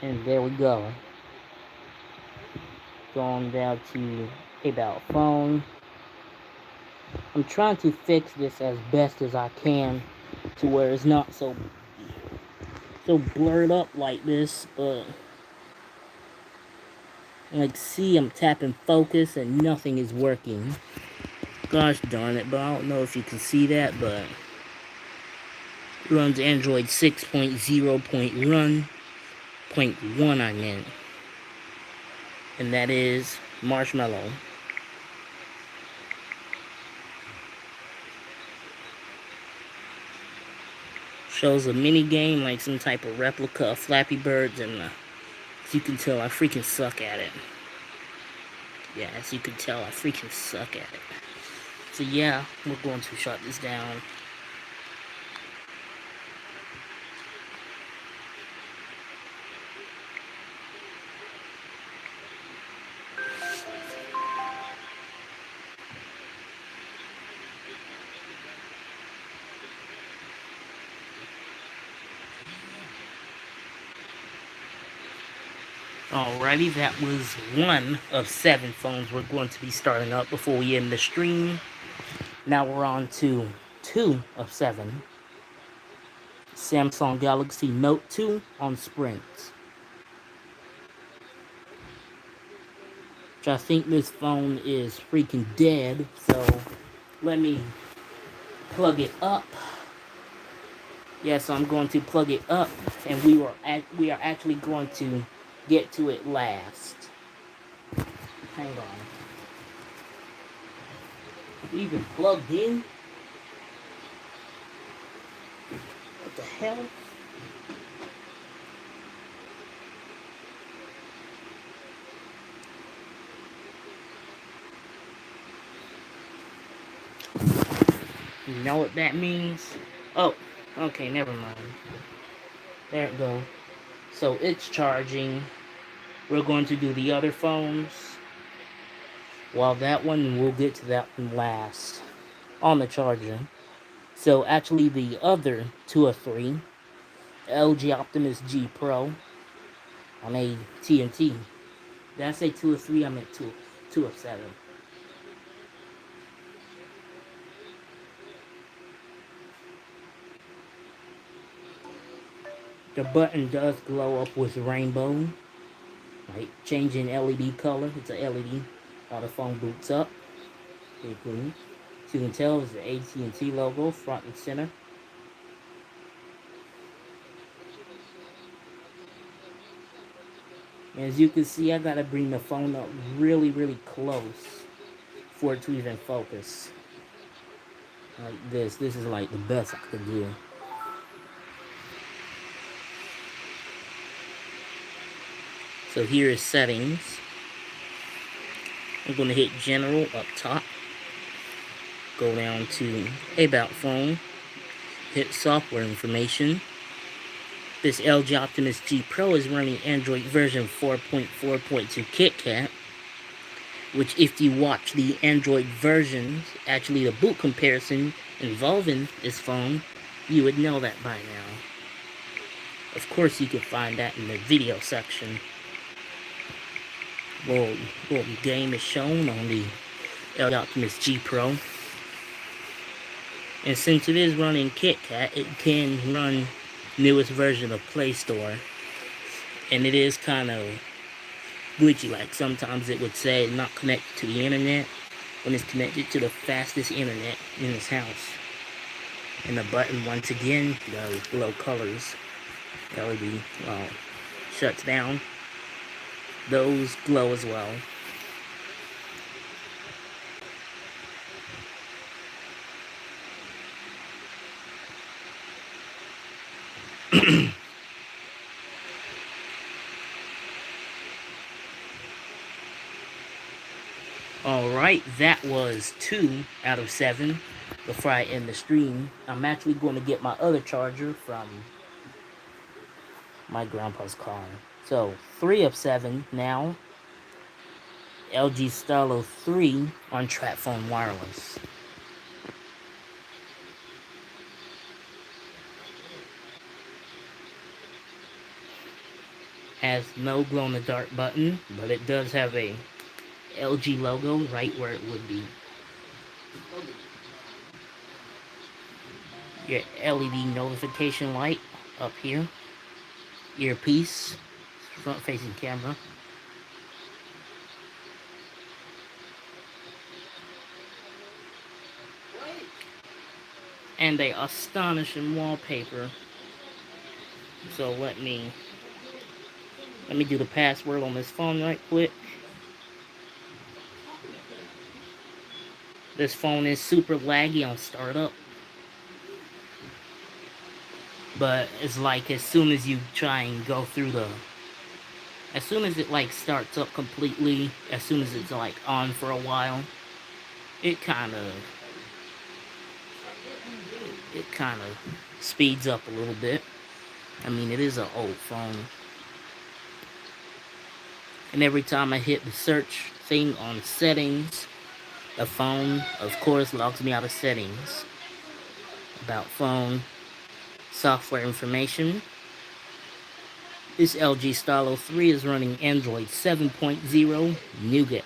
And there we go. Going down to about phone. I'm trying to fix this as best as I can to where it's not so blurred up like this, but like see, I'm tapping focus and nothing is working. Gosh darn it, but I don't know if you can see that, but it runs Android 6.0.1, I meant. And that is Marshmallow. Shows a mini game like some type of replica of Flappy Birds, and as you can tell, I freaking suck at it. Yeah, as you can tell, I freaking suck at it. So yeah, we're going to shut this down. Alrighty, that was one of 7 phones we're going to be starting up before we end the stream. Now we're on to 2 of 7. Samsung Galaxy Note 2 on Sprint. Which I think this phone is freaking dead, so let me plug it up. Yes, I'm going to plug it up, and we are actually going to get to it last. Hang on. Even plugged in? What the hell? You know what that means? Oh, okay, never mind. There it goes. So it's charging. We're going to do the other phones. While that one, we'll get to that one last. On the charger. So actually the other 2 of 3. LG Optimus G Pro. On a TNT. Did I say 2 of 3? I meant 2 of 7. The button does glow up with rainbow. Like changing LED color. It's a LED while the phone boots up. Pretty cool. As you can tell, it's the AT&T logo front and center. As you can see, I gotta bring the phone up really, really close for it to even focus. Like this. This is like the best I could do. So here is settings. I'm gonna hit general up top. Go down to about phone. Hit software information. This LG Optimus G Pro is running Android version 4.4.2 KitKat, which if you watch the Android versions, actually the boot comparison involving this phone, you would know that by now. Of course, you can find that in the video section. Little game is shown on the LG Optimus G Pro. And since it is running KitKat, it can run newest version of Play Store. and it is kind of glitchy. Like sometimes it would say not connected to the internet when it's connected to the fastest internet in this house. And the button, once again, those glow colors, LED, shuts down. Those glow as well. Alright, that was 2 out of 7 before I end the stream. I'm actually going to get my other charger from my grandpa's car. So, 3 of 7 now. LG Stylo 3 on TracFone Wireless. Has no glow-in-the-dark button, but it does have a LG logo right where it would be. Your LED notification light up here. Earpiece, front-facing camera. And a astonishing wallpaper. So let me do the password on this phone right quick. This phone is super laggy on startup. But it's like as soon as you try and go through as soon as it like starts up completely, as soon as it's like on for a while, it kind of speeds up a little bit. I mean, it is an old phone. And every time I hit the search thing on settings, the phone, of course, logs me out of settings. About phone, software information. This LG Stylo 3 is running Android 7.0 Nougat.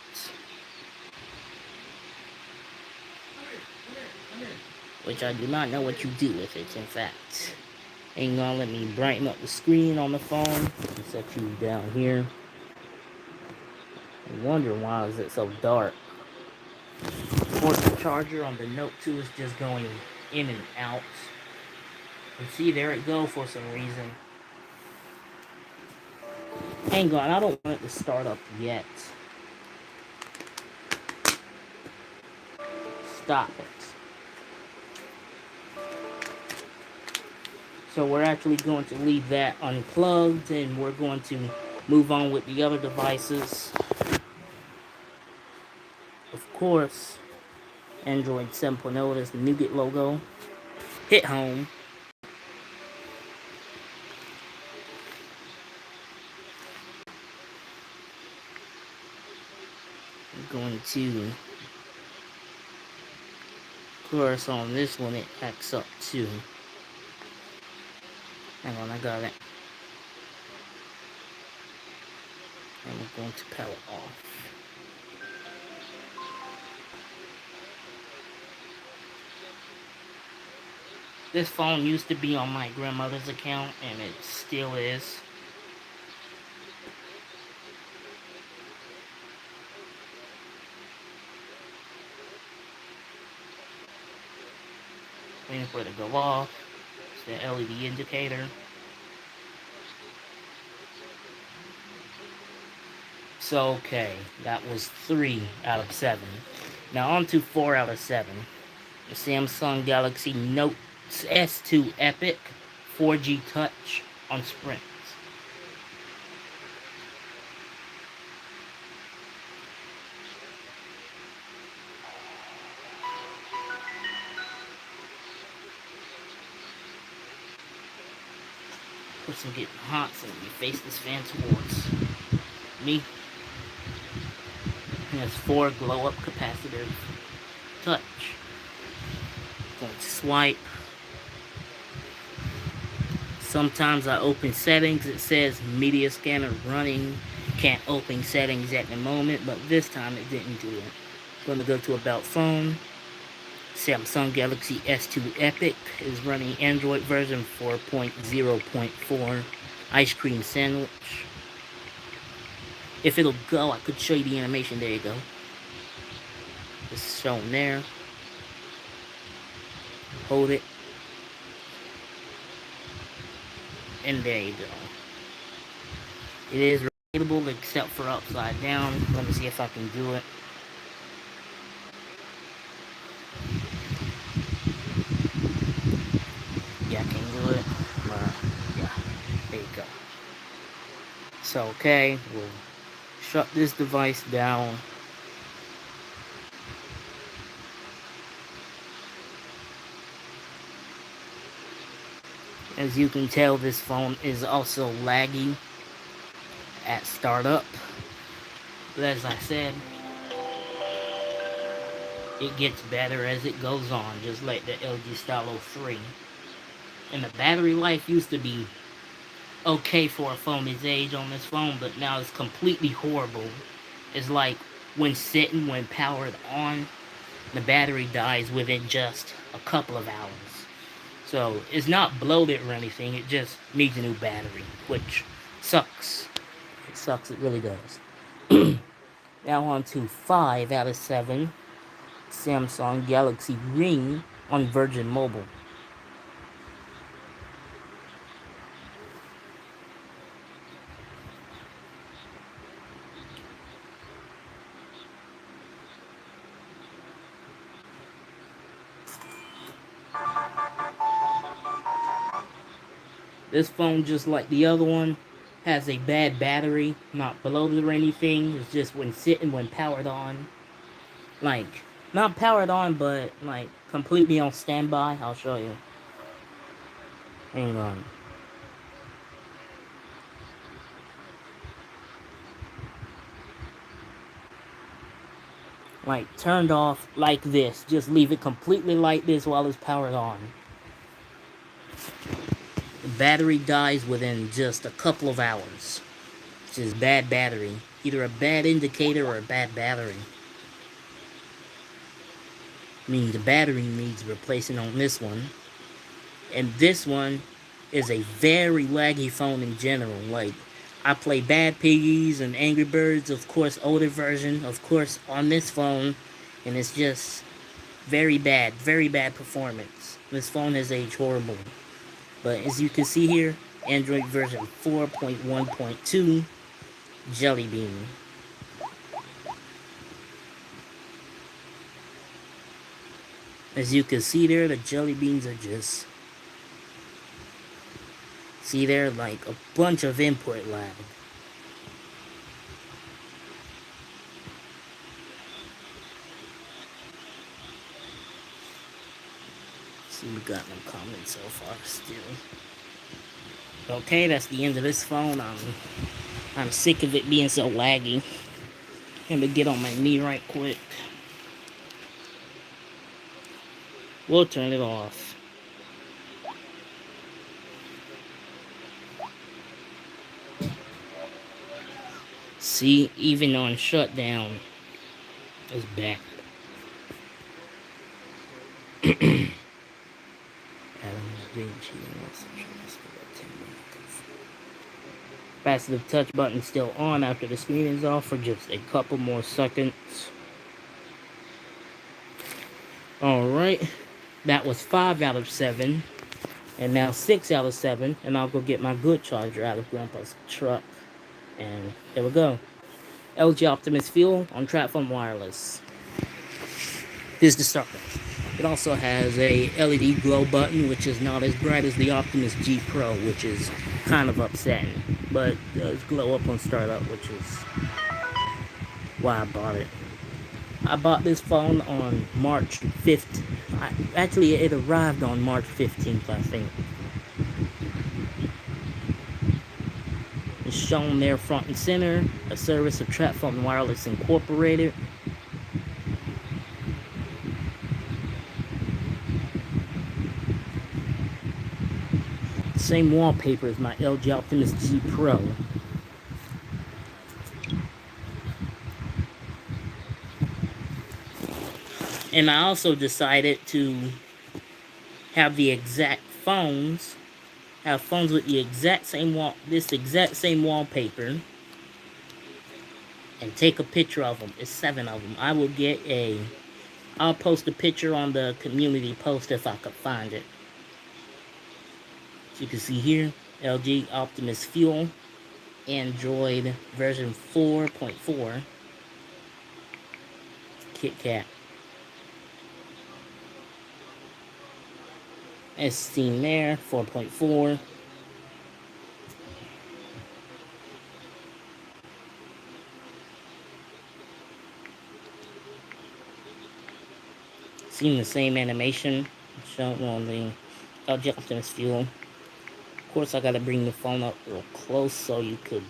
Which I do not know what you do with it, in fact. Hang on, let me brighten up the screen on the phone. Set you down here. I wonder why is it so dark. Of course, the charger on the Note 2 is just going in and out. And see, there it goes for some reason. Hang on, I don't want it to start up yet. Stop it. So we're actually going to leave that unplugged, and we're going to move on with the other devices. Of course, Android 7.0, there's the Nougat logo. Hit home. I'm going to, of course, on this one it acts up too. Hang on, I got it. And we're going to power off. This phone used to be on my grandmother's account, and it still is. Waiting for it to go off. It's the LED indicator. So, okay, that was 3 out of 7. Now on to 4 out of 7. The Samsung Galaxy Note S2 Epic 4G Touch on Sprint. Of course, I'm getting hot, so let me face this fan towards me. It has 4 glow-up capacitive touch. Going to swipe. Sometimes I open settings, it says media scanner running, can't open settings at the moment, but this time it didn't do it. I'm going to go to about phone. Samsung Galaxy S2 Epic is running Android version 4.0.4 ice cream sandwich. If it'll go, I could show you the animation. There you go. It's shown there. Hold it. And there you go. It is relatable except for upside down. Let me see if I can do it. Yeah, I can do it. Yeah, there you go. So, okay, we'll shut this device down. As you can tell, this phone is also laggy at startup. But as I said, it gets better as it goes on, just like the LG Stylo 3. And the battery life used to be okay for a phone its age on this phone, but now it's completely horrible. It's like when sitting, when powered on, the battery dies within just a couple of hours. So it's not bloated or anything, it just needs a new battery, which sucks. It sucks, it really does. Now on to 5 out of 7 Samsung Galaxy Ring on Virgin Mobile. This phone, just like the other one, has a bad battery, not bloated or anything. It's just when sitting, when powered on. Like, not powered on, but like completely on standby. I'll show you. Hang on. Like, turned off like this. Just leave it completely like this while it's powered on. The battery dies within just a couple of hours. Which is bad battery. Either a bad indicator or a bad battery. I mean, the battery needs replacing on this one. And this one is a very laggy phone in general. Like, I play Bad Piggies and Angry Birds, of course, older version, of course, on this phone. And it's just very bad performance. This phone has aged horrible. But as you can see here, Android version 4.1.2 Jelly Bean. As you can see there, the Jelly Beans are just... See there, like a bunch of input lag. See, we got no comments so far still. Okay, that's the end of this phone. I'm sick of it being so laggy. Let me get on my knee right quick. We'll turn it off. See, even on shutdown, it's back. Capacitive touch button still on after the screen is off for just a couple more seconds. Alright, that was 5 out of 7. And now 6 out of 7. And I'll go get my good charger out of Grandpa's truck. And there we go. LG Optimus Fuel on TracFone Wireless. Here's the starter. It also has a LED glow button, which is not as bright as the Optimus G Pro, which is kind of upsetting. But it does glow up on startup, which is why I bought it. I bought this phone on March 5th. Actually, it arrived on March 15th, I think. It's shown there front and center, a service of TracFone Wireless Incorporated. Same wallpaper as my LG Optimus G Pro. And I also decided to have the exact phones, have phones with the exact same exact same wallpaper. and take a picture of them. It's 7 of them. I'll post a picture on the community post if I could find it. As you can see here, LG Optimus Fuel, Android version 4.4, KitKat. As seen there, 4.4. Seen the same animation shown on the LG Optimus Fuel. Of course, I gotta bring the phone up real close so you could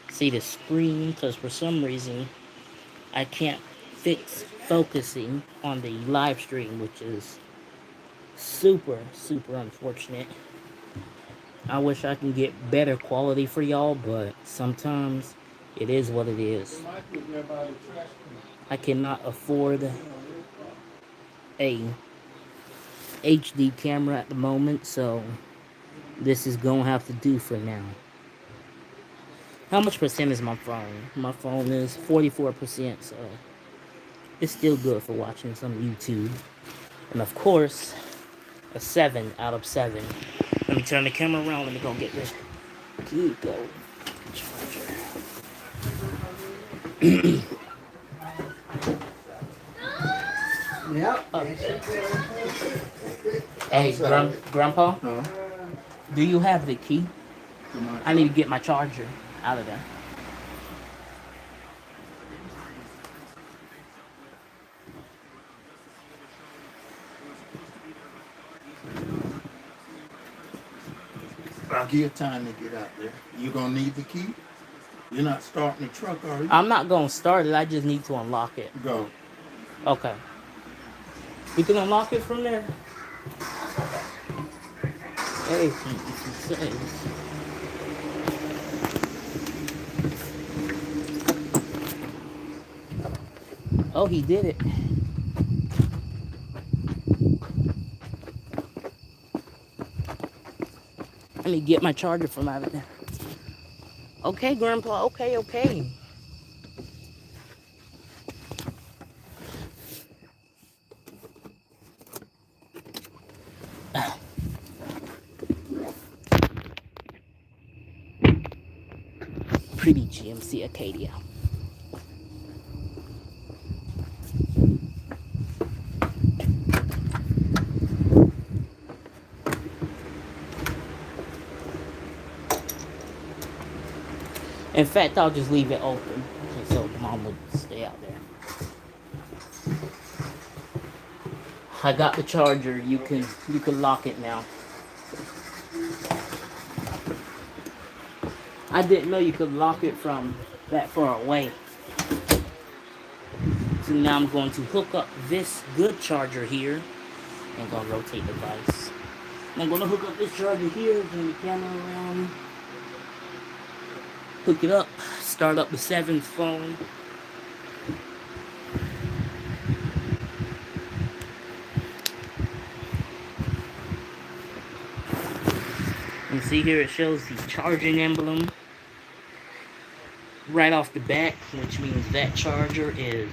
see the screen, because for some reason I can't fix focusing on the live stream, which is super unfortunate. I wish I can get better quality for y'all, but sometimes it is what it is. I cannot afford a HD camera at the moment, so this is gonna have to do for now. How much percent is my phone? My phone is 44%, so it's still good for watching some YouTube. And of course, a 7 out of 7. Let me turn the camera around. Let me go get this. Good go. Charger. Yep. Hey, Grandpa, Huh? do you have the key? I need to get my charger out of there. I'll give you time to get out there. You gonna need the key? You're not starting the truck, are you? I'm not gonna start it. I just need to unlock it. Go. Okay. You can unlock it from there. Anything you can say. Oh, he did it. Let me get my charger from out of there. Okay, Grandpa. Okay. Pretty GMC Acadia. In fact, I'll just leave it open so Mom would stay out there. I got the charger. You can lock it now. I didn't know you could lock it from that far away. So now I'm going to hook up this good charger here and gonna rotate the device. I'm gonna hook up this charger here, turn the camera around, hook it up, start up the 7th phone. You see here it shows the charging emblem right off the bat, which means that charger is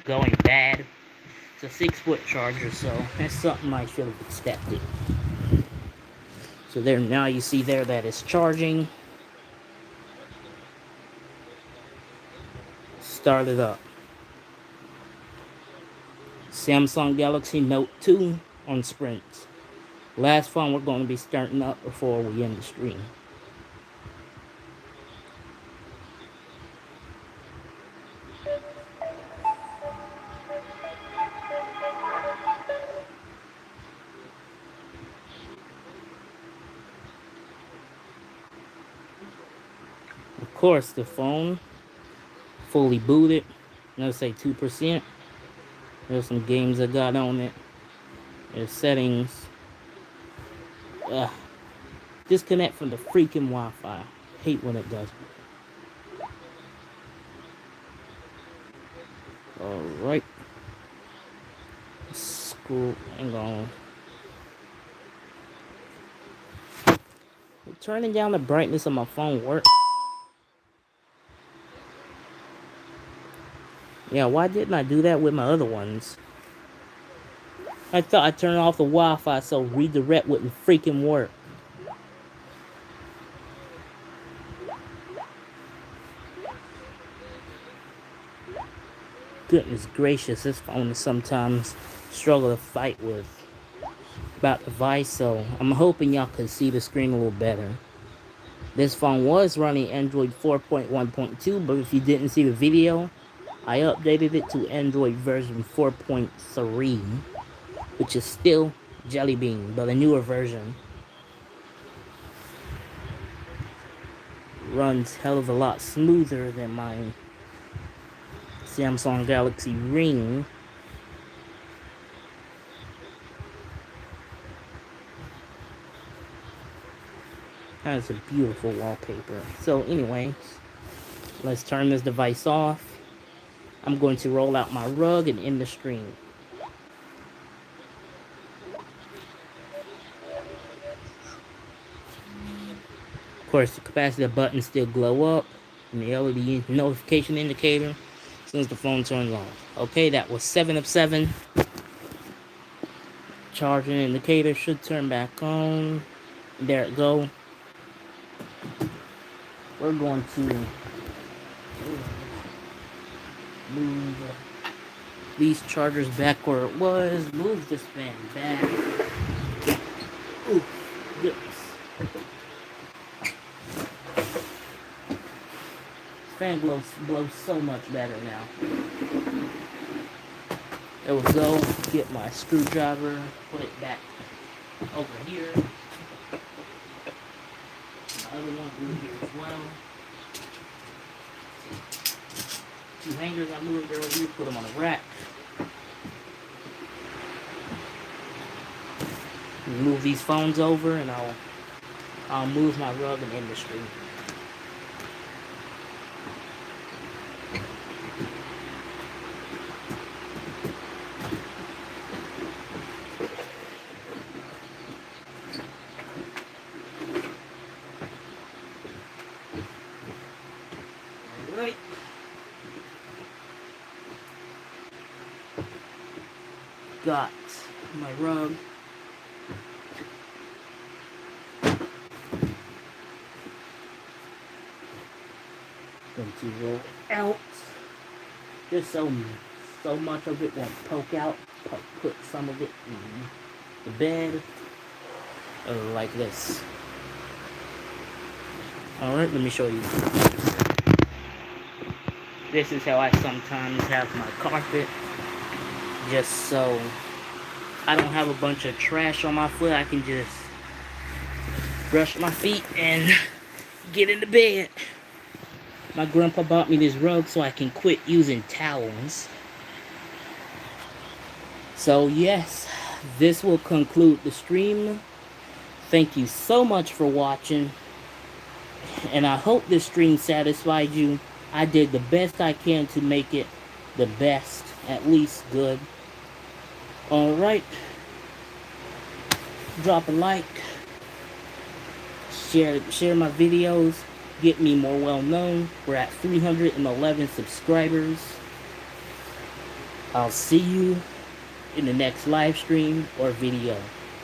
going bad. It's a 6-foot charger, so that's something I should have expected. So there, now you see there that it's charging. Start it up. Samsung Galaxy Note 2 on Sprint. Last phone we're going to be starting up before we end the stream. Of course, the phone fully booted. Let's say 2%. There's some games I got on it. There's settings. Disconnect from the freaking Wi-Fi. Hate when it does. Alright. School. Hang on. Turning down the brightness of my phone works. Yeah, why didn't I do that with my other ones? I thought I turned off the Wi-Fi so redirect wouldn't freaking work. Goodness gracious, this phone is sometimes struggle to fight with about the device, so I'm hoping y'all can see the screen a little better. This phone was running Android 4.1.2, but if you didn't see the video, I updated it to Android version 4.3, which is still Jelly Bean, but a newer version. Runs hell of a lot smoother than my Samsung Galaxy Ring. Has a beautiful wallpaper. So anyways, let's turn this device off. I'm going to roll out my rug and end the stream. Of course, the capacitor button still glow up, and the LED notification indicator as soon as the phone turns on. Okay, that was 7 of 7. Charging indicator should turn back on. There it go. We're going to move these chargers back where it was. Move this fan back. Ooh, goodness. Fan blows so much better now. There we go. Get my screwdriver, put it back over here. The other one over here as well. Two hangers I moved earlier, put them on a rack. Move these phones over, and I'll move my rug and end the stream. Alright. Got my rug. Going to roll out just so much of it won't poke out. Put some of it in the bed like this. Alright, let me show you. This is how I sometimes have my carpet, just so I don't have a bunch of trash on my foot. I can just brush my feet and get into bed. My grandpa bought me this rug so I can quit using towels. So yes, this will conclude the stream. Thank you so much for watching, and I hope this stream satisfied you. I did the best I can to make it the best, at least good. Alright, drop a like, share my videos, get me more well known. We're at 311 subscribers. I'll see you in the next live stream or video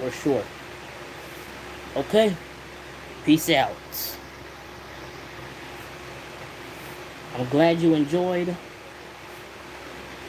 or short. Okay, peace out. I'm glad you enjoyed.